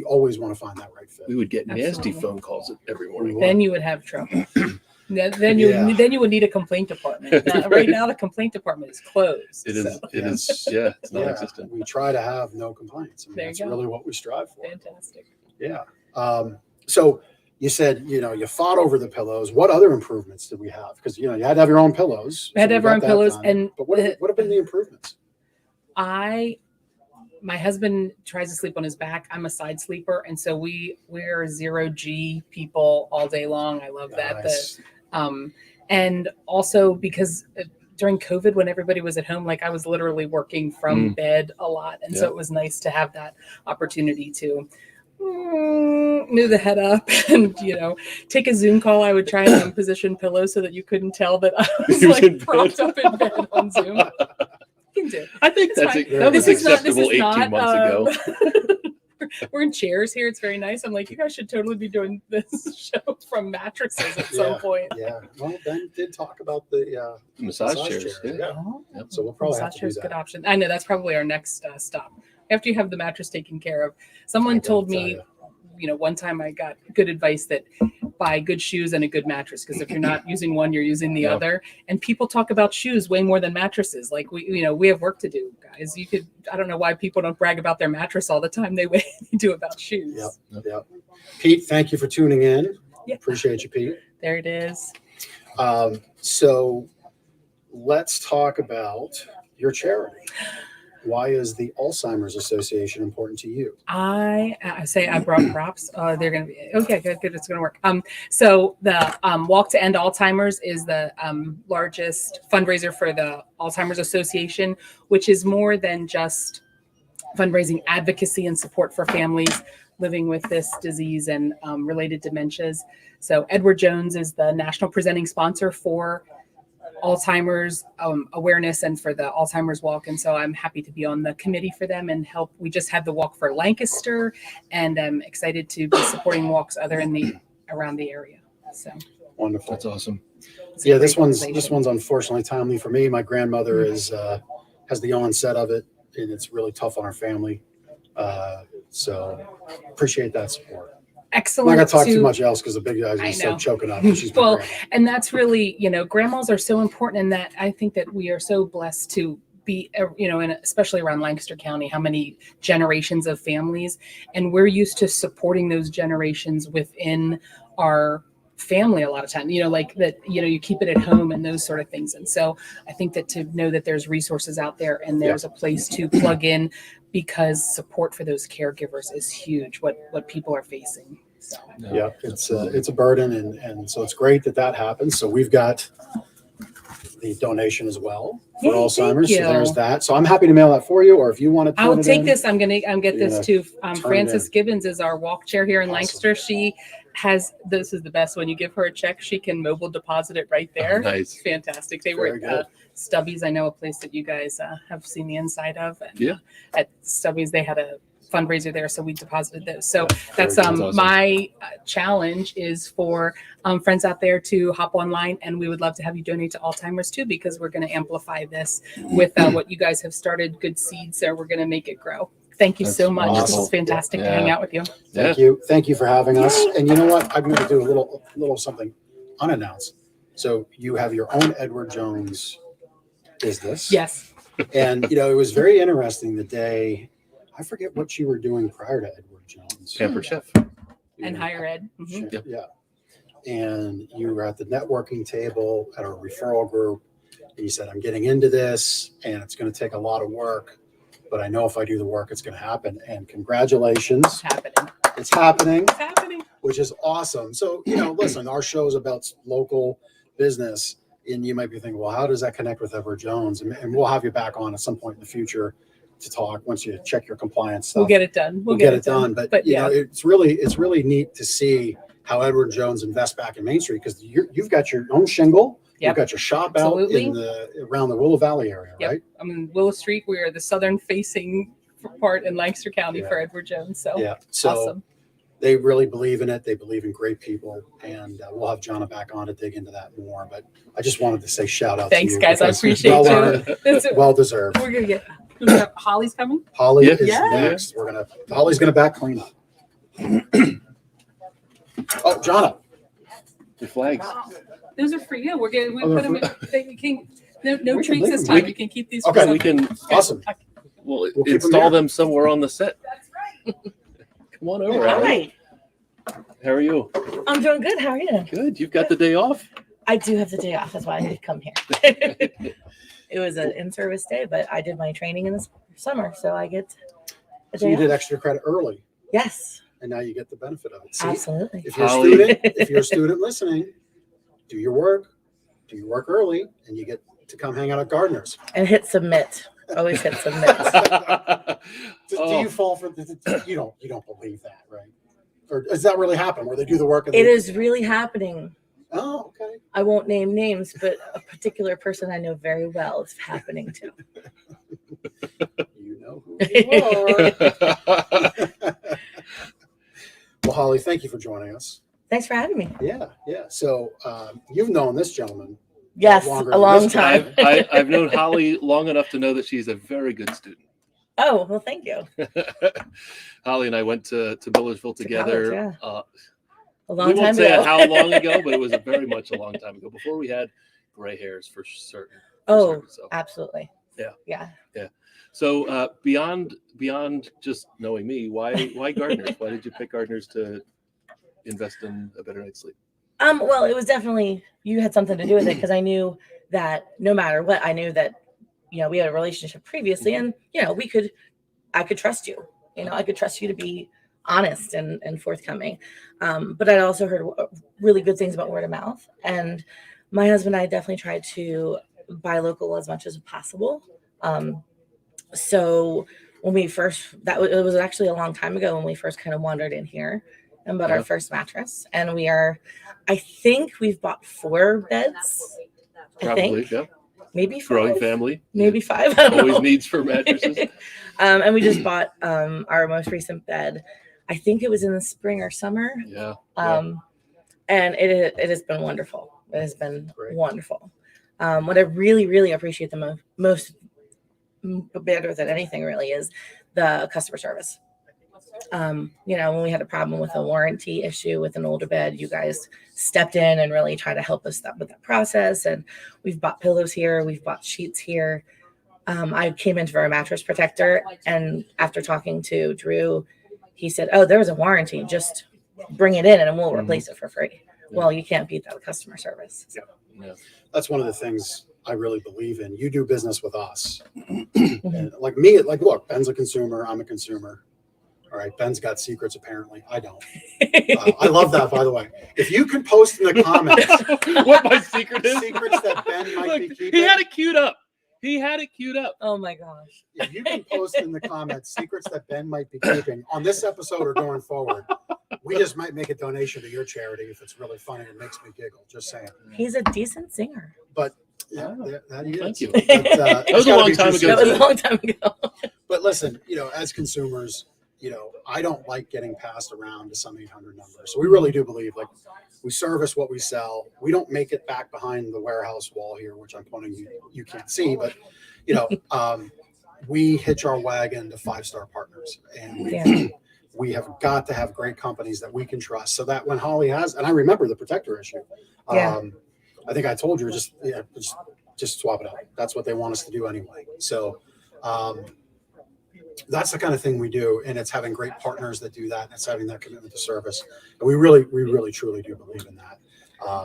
A: always want to find that right fit.
B: we would get nasty
E: Absolutely.
B: phone calls every morning.
E: Then you would have trouble. Then you would need a complaint department. Right now, the complaint department is closed.
B: It is.
E: so.
B: It is. Yeah, it's non-existent.
A: We try to have no complaints. I mean,
E: There you
A: that's
E: go.
A: really what we strive for.
E: Fantastic.
A: Yeah. So you said, you know, you fought over the pillows. What other improvements did we have? Because, you know, you had to have your own pillows.
E: We had to have our own
A: got that
E: pillows,
A: done. But what have been the improvements?
E: My husband tries to sleep on his back. I'm a side sleeper, and so we're 0G people all day long. I love that.
A: Nice.
E: And also because during COVID, when everybody was at home, like I was literally working from bed a lot, and so it was nice to have that opportunity to move the head up and, you know, take a Zoom call. I would try and unposition pillows so that you couldn't tell that I was like propped up in bed on Zoom. You can do.
B: I think
E: It's
B: that
E: fine.
B: was
E: This is not-
B: acceptable 18 months ago.
E: We're in chairs here. It's very nice. I'm like, you guys should totally be doing this show from mattresses at some point.
A: Yeah. Well, Ben did talk about the
B: Massage chairs. Yeah.
E: Oh,
A: So we'll probably have
E: massage
A: to do
E: chair's a
A: that.
E: good option. I know that's probably our next stop. After you have the mattress taken care of. Someone
A: I gotta
E: told
A: tell
E: me,
A: you.
E: you know, one time I got good advice that buy good shoes and a good mattress, because if you're not using one, you're using the
B: Yeah.
E: other. And people talk about shoes way more than mattresses. Like we have work to do, guys. I don't know why people don't brag about their mattress all the time. They do about shoes.
A: Yep. Pete, thank you for tuning in.
E: Yeah.
A: Appreciate you, Pete.
E: There it is.
A: So let's talk about your charity. Why is the Alzheimer's Association important to you?
E: I say I brought props. They're going to be okay. Good. It's going to work. So the Walk to End Alzheimer's is the largest fundraiser for the Alzheimer's Association, which is more than just fundraising advocacy and support for families living with this disease and related dementias. So Edward Jones is the national presenting sponsor for Alzheimer's awareness and for the Alzheimer's Walk. And so I'm happy to be on the committee for them and help. We just had the walk for Lancaster, and I'm excited to be supporting walks around the area. So
A: Wonderful.
B: That's awesome.
E: it's a
A: Yeah,
E: great
A: this one's
E: organization.
A: unfortunately timely for me. My grandmother has the onset of it, and it's really tough on our family. So appreciate that support. I'm
E: Excellent.
A: not gonna talk too
E: to-
A: much else because the big guy's gonna
E: I
A: start
E: know.
A: choking up. She's my
E: Well,
A: grandma.
E: and that's really, grandmas are so important in that. I think that we are so blessed to be, and especially around Lancaster County, how many generations of families, and we're used to supporting those generations within our family a lot of time, like that, you keep it at home and those sort of things. And so I think that to know that there's resources out there and there's a place to plug in, because support for those caregivers is huge, what people are facing. So
A: Yeah, it's a burden, and so it's great that happens. So we've got the donation as well for
E: Yay,
A: Alzheimer's.
E: thank
A: So there's
E: you.
A: that. So I'm happy to mail that for you, or if you want to.
E: I'll take this. I'm get
A: You're
E: this to
A: turn it
E: Frances
A: in.
E: Gibbons is our walk chair here in
A: Awesome.
E: Lancaster. She has, this is the best. When you give her a check, she can mobile deposit it right there.
B: Nice.
E: It's fantastic. They
A: Very
E: were at Stubby's. I know a place that you guys have seen the inside of. And,
B: Yeah.
E: At Stubby's, they had fundraiser there, so we deposited those. So that's
B: Very good. Awesome.
E: my challenge is for friends out there to hop online, and we would love to have you donate to Alzheimer's too, because we're going to amplify this with what you guys have started. Good seeds there. We're going to make it grow. Thank you
B: That's
E: so much. This
A: wonderful.
E: is fantastic to
B: Yeah.
E: hang out with you.
A: Thank you. Thank you for having us. And you know what? I'm going to do a little something unannounced. So you have your own Edward Jones business.
E: Yes.
A: And, it was very interesting the day, I forget what you were doing prior to Edward Jones.
B: Pampered Chef.
E: And higher ed. Mhm.
B: Yep.
A: Yeah. And you were at the networking table at our referral group, and you said, I'm getting into this, and it's going to take a lot of work, but I know if I do the work, it's going to happen. And congratulations.
E: It's happening.
A: It's happening,
E: It's happening.
A: which is awesome. So, listen, our show is about local business, and you might be thinking, well, how does that connect with Edward Jones? And we'll have you back on at some point in the future to talk once you check your compliance stuff.
E: We'll get it done.
A: We'll get it done. But
E: yeah.
A: it's really neat to see how Edward Jones invests back in Main Street, because you've got your own shingle.
E: Yep.
A: You've got your shop
E: Absolutely.
A: out around the Willow Valley area,
E: Yep.
A: right?
E: I'm in Willow Street. We are the southern facing part in Lancaster County for Edward Jones. So
A: Yeah. So
E: awesome.
A: they really believe in it. They believe in great people, and we'll have Jonna back on to dig into that more. But I just wanted to say shout out
E: Thanks,
A: to you.
E: guys. I
A: because
E: appreciate
A: well
E: you.
A: earned,
E: That's it.
A: well deserved.
E: We're gonna get we have Holly's coming.
A: Holly
B: Yeah.
A: is
E: Yeah.
A: next. Holly's gonna back clean up. Oh, Jonna.
B: Your flags.
E: Those are for you. We
A: Oh,
E: put
A: they're
E: them in. You can, no
A: We can
E: treats
A: leave
E: this
A: them.
E: time. You can keep these.
A: Okay.
E: for
B: We can
A: Awesome.
B: we'll
A: We'll keep 'em
B: install
A: there.
B: them somewhere on the set. Come on over. Allie.
F: Hi,
B: How are you?
F: I'm doing good. How are you?
B: Good. You've got the day off.
F: I do have the day off. That's why I did come here. It was an in-service day, but I did my training in the summer, so I get a
A: So
F: day
A: you did
F: off.
A: extra credit early,
F: Yes,
A: and now you get the benefit of it. See,
F: absolutely.
A: if you're a
B: Holly.
A: student, if you're a student listening, do your work early, and you get to come hang out at Gardner's.
F: And hit submit. Always hit submit.
A: Do
B: Oh.
A: you fall for you don't believe that, right? Or does that really happen where they do the work? And
F: It
A: they,
F: is really happening.
A: Oh, okay.
F: I won't name names, but a particular person I know very well is happening to.
A: You know who you are. Well, Holly, thank you for joining us.
F: Thanks for having me.
A: Yeah. So you've known this gentleman.
F: Yes,
A: Longer
F: a
A: than
F: long
A: this guy.
F: time.
B: I've known Holly long enough to know that she's a very good student.
F: Oh, well, thank you.
B: Holly and I went to Millersville together.
F: college,
B: Uh,
F: A
B: we
F: long
B: won't
F: time
B: say
F: ago.
B: how long ago, but it was very much a long time ago, before we had gray hairs for certain.
F: Oh,
B: So,
F: absolutely.
B: Yeah.
F: Yeah.
B: so beyond just knowing me, why Gardner's? Why did you pick Gardner's to invest in a better night's sleep?
F: Well, it was definitely, you had something to do with it, because I knew that no matter what, I knew that, we had a relationship previously, and, I could trust you. I could trust you to be honest and forthcoming. But I'd also heard really good things about word of mouth. And my husband and I definitely tried to buy local as much as possible. So when we first, it was actually a long time ago when we first kind of wandered in here and bought
B: Yeah.
F: our first mattress. And I think we've bought 4 beds. I
B: Probably,
F: think
B: yeah.
F: maybe 5.
B: Growing family.
F: Maybe 5. I don't
B: Always
F: know.
B: needs for mattresses.
F: And we just bought our most recent bed. I think it was in the spring or summer.
B: Yeah.
F: And it has been wonderful. It has been
A: Great.
F: wonderful. What I really, really appreciate the most better than anything really is the customer service. When we had a problem with a warranty issue with an older bed, you guys stepped in and really tried to help us with that process. And we've bought pillows here. We've bought sheets here. I came in for a mattress protector, and after talking to Drew, he said, "Oh, there was a warranty. Just bring it in and we'll replace it for free." Well, you can't beat that with customer service. So.
B: Yeah.
A: That's one of the things I really believe in. You do business with us.
F: Mhm.
A: And like me, look, Ben's a consumer. I'm a consumer. All right. Ben's got secrets, apparently. I don't. I love that, by the way. If you can post in the comments
B: What my secret is?
A: secrets that Ben might be
B: Look,
A: keeping.
B: he had it queued up.
F: Oh my gosh.
A: If you can post in the comments secrets that Ben might be keeping on this episode or going forward, we just might make a donation to your charity if it's really funny and makes me giggle. Just saying.
F: He's a decent singer.
A: Yeah, that he is.
B: Thank you.
A: But,
B: That was
A: it's
B: a
A: gotta
B: long
A: be
B: time
A: true
B: ago,
F: That was
A: secret.
F: a long time ago.
A: But listen, as consumers, I don't like getting passed around to some 800 number. So we really do believe like we service what we sell. We don't make it back behind the warehouse wall here, which I'm pointing you can't see, but we hitch our wagon to 5-star partners, and we have got to have great companies that we can trust, so that when Holly has, and I remember the protector issue. I think I told you just swap it out. That's what they want us to do anyway. So that's the kind of thing we do, and it's having great partners that do that. And it's having that commitment to service, and we really truly do believe in that.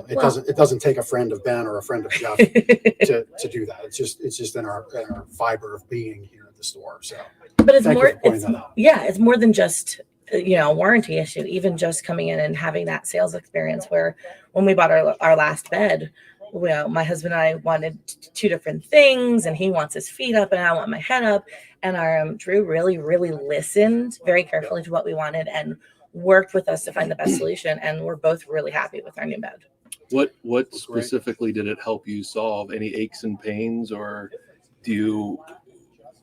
A: It doesn't take a friend of Ben or a friend of Jeff to do that. It's just in our fiber of being here at the store. So,
F: but it's more. It's more than just a warranty issue. Even just coming in and having that sales experience, where when we bought our last bed, well, my husband and I wanted 2 different things, and he wants his feet up and I want my head up. And our Drew really listened very carefully to what we wanted and worked with us to find the best solution. And we're both really happy with our new bed.
B: What specifically did it help you solve? Any aches and pains, or do you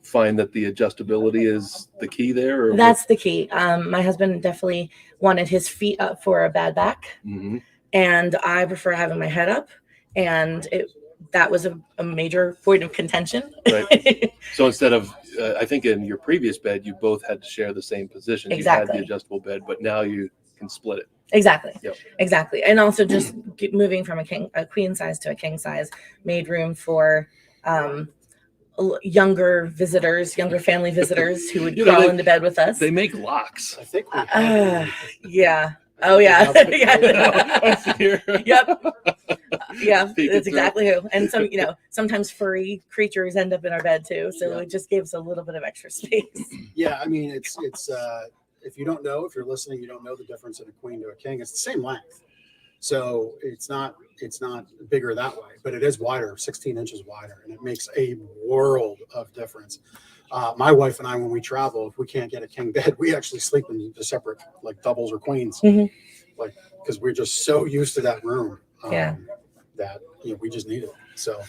B: find that the adjustability is the key there? Or
F: that's the key. My husband definitely wanted his feet up for a bad back, and I prefer having my head up. And that was a major point of contention.
B: Right. So instead of, I think in your previous bed, you both had to share the same position.
F: Exactly.
B: You had the adjustable bed, but now you can split it.
F: Exactly.
B: Yep.
F: Exactly. And also just moving from a queen size to a king size made room for younger family visitors who would crawl into bed with us.
B: They make locks.
A: I think we
F: yeah. Oh yeah. Yep. Yeah, that's exactly who. And sometimes furry creatures end up in our bed too. So it just gives a little bit of extra space.
A: Yeah, I mean it's if you don't know, if you're listening, you don't know the difference in a queen to a king. It's the same length. So it's not bigger that way, but it is wider, 16 inches wider, and it makes a world of difference. My wife and I, when we travel, if we can't get a king bed, we actually sleep in the separate like doubles or queens, like because we're just so used to that room that we just need it. So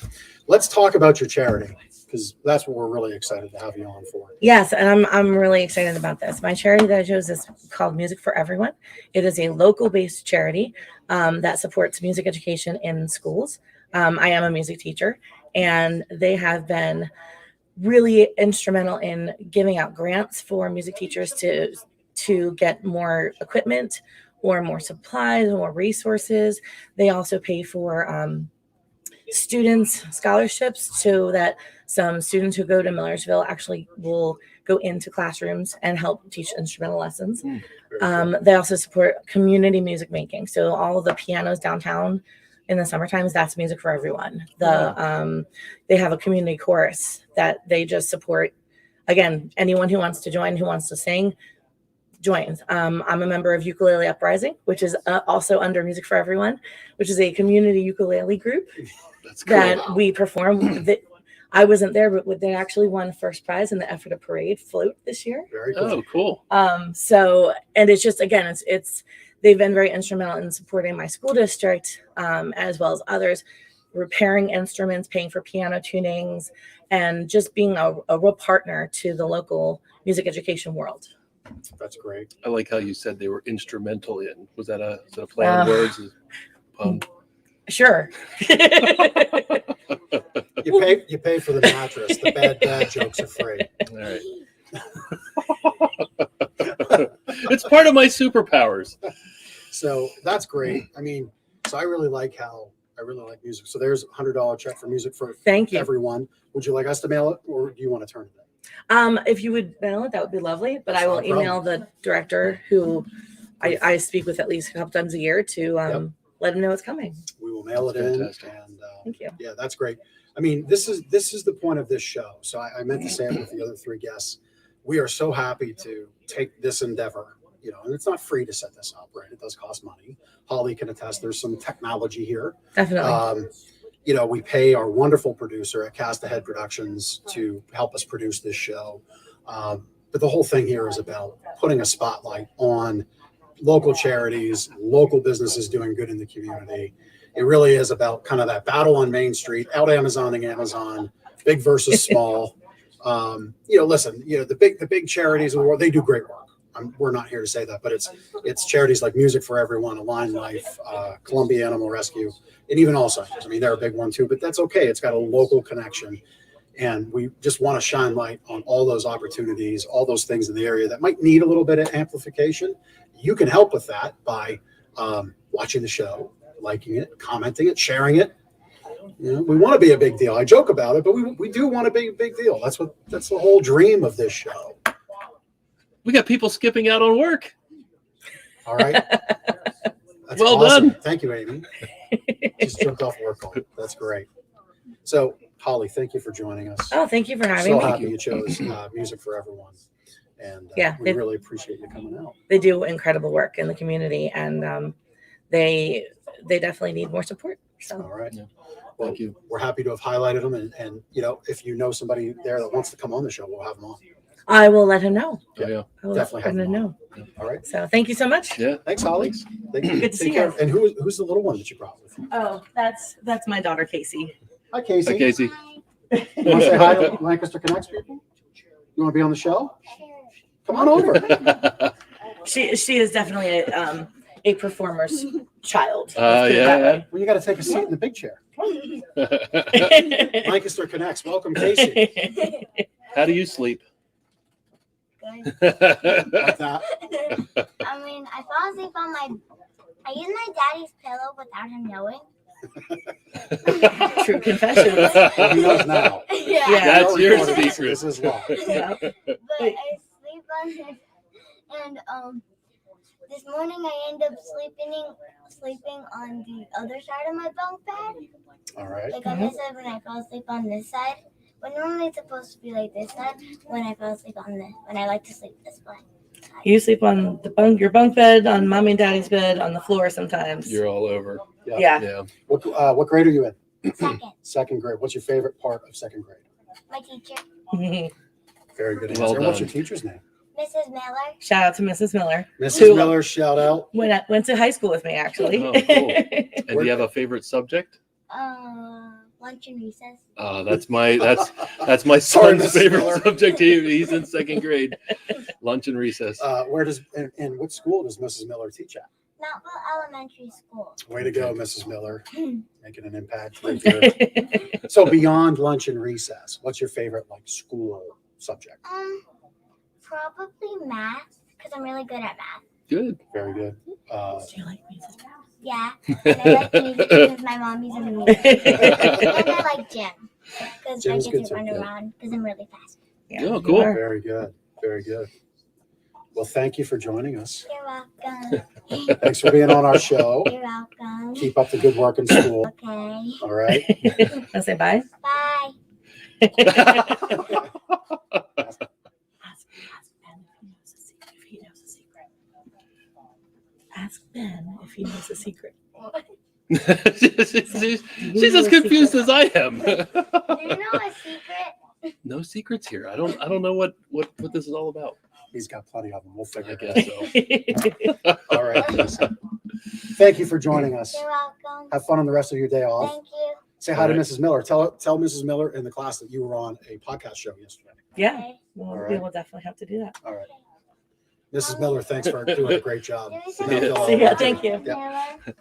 A: let's talk about your charity, because that's what we're really excited to have you on for.
F: Yes, and I'm really excited about this. My charity that I chose is called Music for Everyone. It is a local-based charity that supports music education in schools. I am a music teacher, and they have been really instrumental in giving out grants for music teachers to get more equipment or more supplies, more resources. They also pay for students scholarships, so that some students who go to Millersville actually will go into classrooms and help teach instrumental lessons. They also support community music making. So all of the pianos downtown in the summer times, that's Music for Everyone. They have a community chorus that they just support. Again, anyone who wants to join, who wants to sing, joins. I'm a member of Ukulele Uprising, which is also under Music for Everyone, which is a community ukulele group.
B: That's cool.
F: That we perform. I wasn't there, but they actually won first prize in the Ephrata Parade float this year.
A: Very cool.
B: Oh, cool.
F: And it's just, again, it's they've been very instrumental in supporting my school district, as well as others, repairing instruments, paying for piano tunings, and just being a real partner to the local music education world.
A: That's great.
B: I like how you said they were instrumental in. Was that a play on words? Pun?
F: Sure.
A: You pay for the mattress. The bad jokes are free.
B: All right. It's part of my superpowers.
A: So that's great. I mean, so I really like music. So there's $100 check for Music for Everyone. Would you like us to mail it, or do you want to turn it in?
F: If you would mail it, that would be lovely. But I will email the director, who I speak with at least a couple times a year, to let him know it's coming.
A: We will mail it in. And
F: thank you.
A: Yeah, that's great. I mean, this is the point of this show. So I meant to say it with the other 3 guests. We are so happy to take this endeavor, and it's not free to set this up, right? It does cost money. Holly can attest. There's some technology here.
F: Definitely.
A: We pay our wonderful producer at Cast Ahead Productions to help us produce this show. But the whole thing here is about putting a spotlight on local charities, local businesses doing good in the community. It really is about kind of that battle on Main Street, out Amazoning Amazon, big versus small. Listen, the big charities in the world, they do great work. we're not here to say that, but it's charities like Music for Everyone, Align Life, Columbia Animal Rescue, and even Alzheimer's. I mean, they're a big one too, but that's okay. It's got a local connection. And we just want to shine light on all those opportunities, all those things in the area that might need a little bit of amplification. You can help with that by watching the show, liking it, commenting it, sharing it. You know, we want to be a big deal. I joke about it, but we do want to be a big deal. That's the whole dream of this show.
B: We got people skipping out on work.
A: All right. That's
B: Well
A: awesome.
B: done.
A: Thank you, Amy. Just jumped off work call. That's great. So, Holly, thank you for joining us.
F: Oh, thank you for having
A: So
F: me.
A: happy you chose Music for Everyone. And
F: Yeah,
A: we really appreciate you coming out.
F: They do incredible work in the community, and they definitely need more support. So
A: All right.
B: Yeah.
A: Well,
B: Thank you.
A: we're happy to have highlighted them. And you know, if you know somebody there that wants to come on the show, we'll have them on.
F: I will let him know.
B: Oh, yeah.
F: I will
A: Definitely
F: let
A: have
F: him
A: them
F: know.
A: on. All right.
F: So thank you so much.
B: Yeah.
A: Thanks, Holly. Thank you.
F: Good to see
A: Take care.
F: you.
A: And who's the little one that you brought with you?
F: Oh, that's my daughter Casey.
A: Hi, Casey.
B: Hi, Casey.
A: You want to say hi to Lancaster Connects people? You want to be on the show? Come on over.
F: She is definitely a performer's child. Let's put it
B: Yeah.
F: that
A: Well, you got to take a seat in the big chair.
F: way.
A: Lancaster Connects. Welcome, Casey.
B: How do you sleep?
G: Good.
A: Like that.
G: I mean, I fall asleep on I use my daddy's pillow without him knowing.
F: True confessions.
A: Well, he knows now.
G: Yeah.
F: Yeah.
B: That's your
A: Recording this.
B: secret.
A: This is law.
F: Yeah.
G: But I sleep on it, and this morning I end up sleeping on the other side of my bunk bed.
A: All right.
G: Like on this side when I fall asleep on this side. But normally it's supposed to be like this side when I fall asleep on this. When I like to sleep this way.
F: You sleep on your bunk bed, on mommy and daddy's bed, on the floor sometimes.
B: You're all over.
F: Yeah.
B: Yeah.
A: What grade are you in?
G: Second,
A: Second grade. What's your favorite part of second grade?
G: my teacher,
A: Very good
B: Well
A: answer. What's
B: done.
A: your teacher's name?
G: Mrs. Miller.
F: Shout out to Mrs. Miller.
A: Mrs.
F: Who-
A: Miller, shout out.
F: Went to high school with me actually.
B: Oh, cool. And do you have a favorite subject?
G: Lunch and recess.
B: That's my
A: Sorry,
B: son's
A: Mrs.
B: favorite
A: Miller.
B: subject. He's in second grade. Lunch and recess.
A: Where does and what school does Mrs. Miller teach at?
G: Mountville Elementary School.
A: Way to go, Mrs. Miller. Making an impact right there. So beyond lunch and recess, what's your favorite school subject?
G: Probably math because I'm really good at math.
B: Good.
A: Very good.
F: Do you like music?
G: Yeah, and I like music because my mommy's in music. And I like gym because I
A: Gym's
G: get
A: good
G: to
A: too,
G: run
B: yeah.
G: around because I'm really fast.
F: Yeah,
B: Oh,
F: you
B: cool.
F: are.
A: Very good. Very good. Well, thank you for joining us.
G: You're welcome.
A: Thanks for being on our show.
G: You're welcome.
A: Keep up the good work in school.
G: Okay.
A: All right.
F: Wanna say bye?
G: Bye.
F: Ask Ben if he knows a secret.
B: She's as confused as I am.
G: Do you know a secret?
B: No secrets here. I don't know what this is all about.
A: He's got plenty of them. We'll
B: I
A: figure it
B: guess so.
A: out. All right. Lisa. Thank you for joining us.
G: You're welcome.
A: Have fun on the rest of your day off.
G: Thank you.
A: Say hi to
B: All right.
A: Mrs. Miller. Tell Mrs. Miller in the class that you were on a podcast show yesterday.
F: Yeah,
G: Okay.
F: well,
A: All
F: we
A: right.
F: will definitely have to do that.
A: All right. Mrs. Miller, thanks for doing a great job.
G: See
A: Now fill out
F: See ya.
A: the-
F: Thank you.
A: Yep.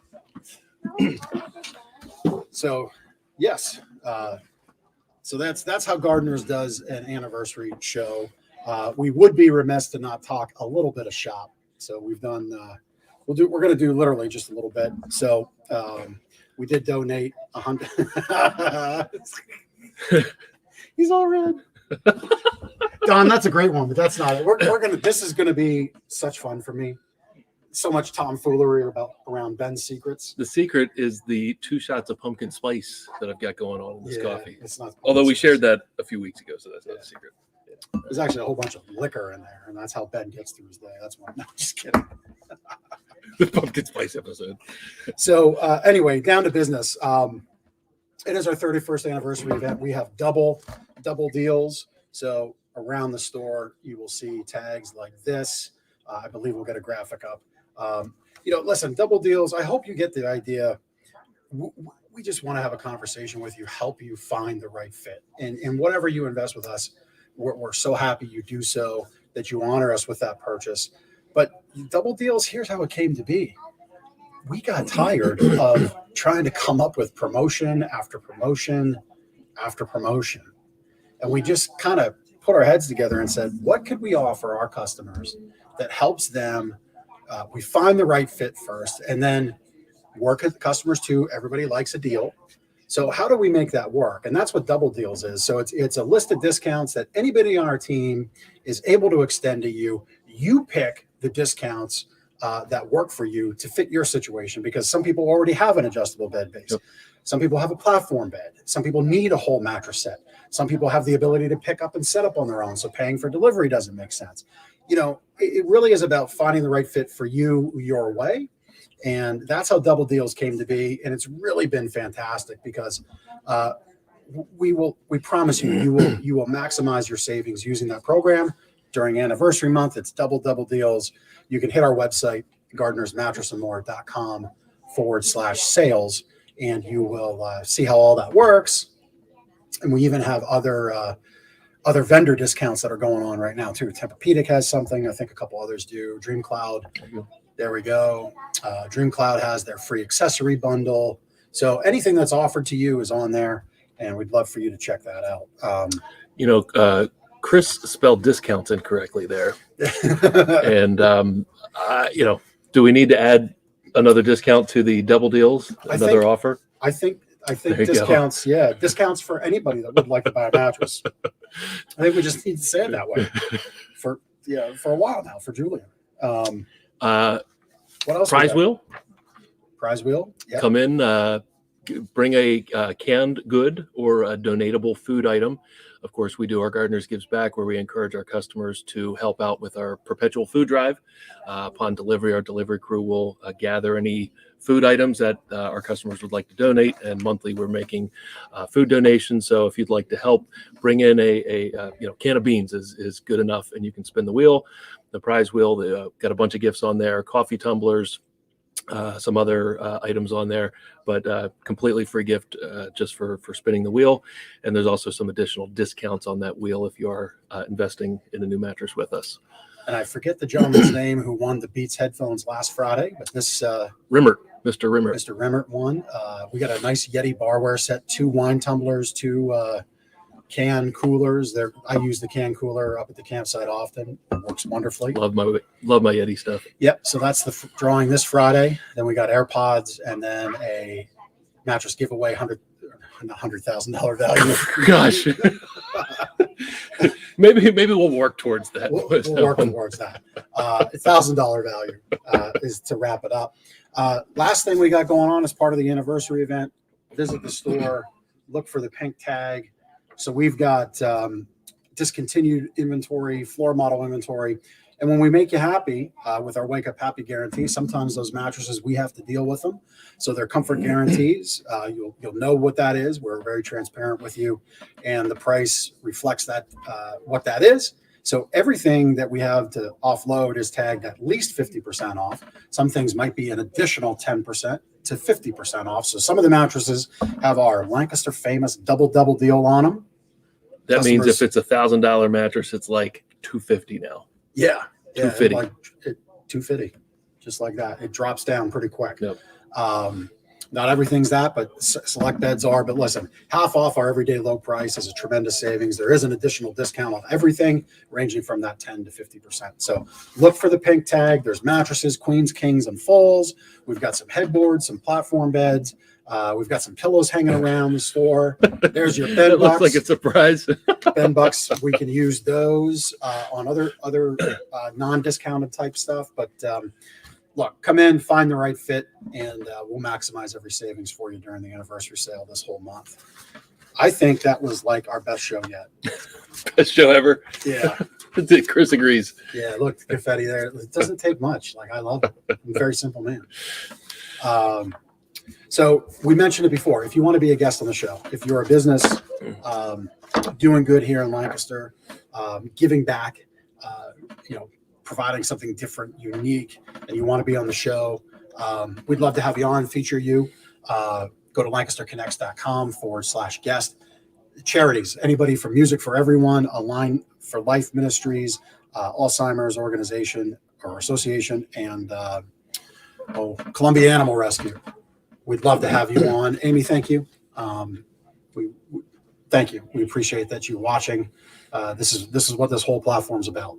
A: So, yes. So that's how Gardner's does an anniversary show. We would be remiss to not talk a little bit of shop. So we've done. We're going to do literally just a little bit. So we did donate 100. He's all red. Don, that's a great one, but that's not it. We're gonna. This is gonna be such fun for me. So much tomfoolery around Ben's secrets.
B: The secret is the 2 shots of pumpkin spice that I've got going on in this coffee.
A: It's not.
B: Although we shared that a few weeks ago, so that's not
A: Yeah.
B: a secret.
A: There's actually a whole bunch of liquor in there, and that's how Ben gets through his day. That's why. No, just kidding.
B: The pumpkin spice episode.
A: So anyway, down to business. It is our 31st anniversary event. We have double deals. So around the store, you will see tags like this. I believe we'll get a graphic up. Listen, double deals. I hope you get the idea. We just want to have a conversation with you, help you find the right fit. And whatever you invest with us, we're so happy you do so. that you honor us with that purchase. But Double Deals, here's how it came to be. We got tired of trying to come up with promotion after promotion after promotion. And we just kind of put our heads together and said, what could we offer our customers that helps them? We find the right fit first, and then work with customers too. Everybody likes a deal. So how do we make that work? And that's what Double Deals is. So it's a list of discounts that anybody on our team is able to extend to you. You pick the discounts that work for you to fit your situation, because some people already have an adjustable bed base. Yep. Some people have a platform bed. Some people need a whole mattress set. Some people have the ability to pick up and set up on their own. So paying for delivery doesn't make sense. You know, it really is about finding the right fit for you, your way. And that's how Double Deals came to be. And it's really been fantastic because we promise you will maximize your savings using that program. During anniversary month, it's double deals. You can hit our website, gardnersmattressandmore.com/sales, and you will see how all that works. And we even have other vendor discounts that are going on right now too. Tempur-Pedic has something. I think a couple others do. DreamCloud. There we go. DreamCloud has their free accessory bundle. So anything that's offered to you is on there, and we'd love for you to check that out.
B: Chris spelled discounts incorrectly there. And, do we need to add another discount to the Double Deals? Another offer?
A: I think discounts, discounts for anybody that would like to buy a mattress. I think we just need to say it that way for a while now for Julian. What else?
B: Prize wheel?
A: Prize wheel. Yep.
B: Come in, bring a canned good or a donatable food item. Of course, we do our Gardeners Gives Back, where we encourage our customers to help out with our perpetual food drive. Upon delivery, our delivery crew will gather any food items that our customers would like to donate, and monthly we're making food donations. So if you'd like to help, bring in a can of beans is good enough, and you can spin the wheel. The prize wheel, got a bunch of gifts on there, coffee tumblers, some other items on there, but completely free gift just for spinning the wheel. And there's also some additional discounts on that wheel if you are investing in a new mattress with us.
A: And I forget the gentleman's name who won the Beats headphones last Friday, but this
B: Mr. Rimmert
A: won. We got a nice Yeti barware set, 2 wine tumblers, 2 can coolers. I use the can cooler up at the campsite often. It works wonderfully.
B: Love my Yeti stuff.
A: Yep. So that's the drawing this Friday. Then we got AirPods, and then a mattress giveaway, $100,000 value.
B: Gosh. maybe we'll work towards that.
A: We'll work towards that. $1,000 value is to wrap it up. Last thing we got going on as part of the anniversary event: visit the store, look for the pink tag. So we've got discontinued inventory, floor model inventory. And when we make you happy with our Wake Up Happy guarantee, sometimes those mattresses, we have to deal with them. So they're comfort guarantees. You'll know what that is. We're very transparent with you. And the price reflects that what that is. So everything that we have to offload is tagged at least 50% off. Some things might be an additional 10% to 50% off. So some of the mattresses have our Lancaster famous double deal on them.
B: That means if it's $1,000 mattress, it's like $250 now.
A: Yeah,
B: $250.
A: Like $250, just like that. It drops down pretty quick.
B: Yep.
A: Not everything's that, but select beds are. But listen, half off our everyday low price is a tremendous savings. There is an additional discount on everything, ranging from that 10 to 50%. So look for the pink tag. There's mattresses, queens, kings, and fulls. We've got some headboards, some platform beds. We've got some pillows hanging around the store. There's your bed
B: It
A: bucks.
B: looks like a surprise.
A: Ben bucks. We can use those on other non-discounted type stuff. But look, come in, find the right fit, and we'll maximize every savings for you during the anniversary sale this whole month. I think that was like our best show yet.
B: Best show ever.
A: Yeah.
B: Chris agrees.
A: Yeah, look, the confetti there. It doesn't take much. Like, I love it. I'm a very simple man. So we mentioned it before. If you want to be a guest on the show, if you're a business doing good here in Lancaster, giving back, providing something different, unique, and you want to be on the show, we'd love to have you on, feature you. Go to LancasterConnects.com/guest. Charities, anybody from Music for Everyone, Align for Life Ministries, Alzheimer's organization or association, and Columbia Animal Rescue. We'd love to have you on. Amy, thank you. Thank you. We appreciate that you watching. This is what this whole platform's about.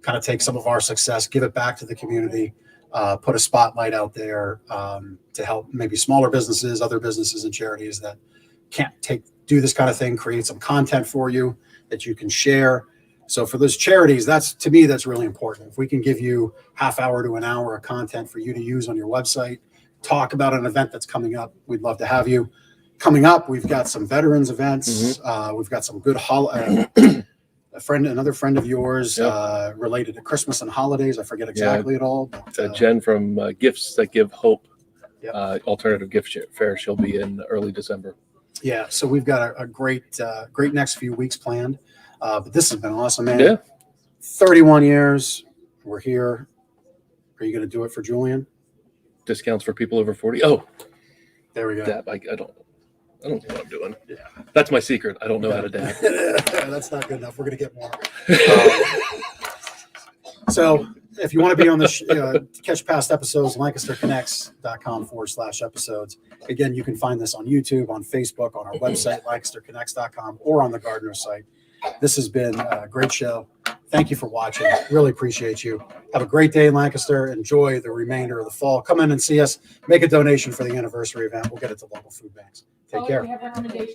A: Kind of take some of our success, give it back to the community, put a spotlight out there to help maybe smaller businesses, other businesses and charities that can't do this kind of thing, create some content for you that you can share. So for those charities, to me, that's really important. If we can give you half hour to an hour of content for you to use on your website, talk about an event that's coming up, we'd love to have you. Coming up, we've got some veterans events. We've got some good another friend of yours related to Christmas and holidays. I forget exactly it all. But,
B: Jen from Gifts That Give Hope,
A: Yep.
B: Alternative Gift Fair. She'll be in early December.
A: Yeah, so we've got a great next few weeks planned. But this has been awesome, man.
B: Yeah.
A: 31 years. We're here. Are you going to do it for Julian?
B: Discounts for people over 40. Oh,
A: There we go.
B: dab. I don't know what I'm doing.
A: Yeah.
B: That's my secret. I don't know how to dab.
A: That's not good enough. We're going to get more. So if you want to be on the catch past episodes, LancasterConnects.com/episodes. Again, you can find this on YouTube, on Facebook, on our website, LancasterConnects.com, or on the Gardner site. This has been a great show. Thank you for watching. Really appreciate you. Have a great day in Lancaster. Enjoy the remainder of the fall. Come in and see us. Make a donation for the anniversary event. We'll get it to local food banks. Take care.
E: We have recommendations.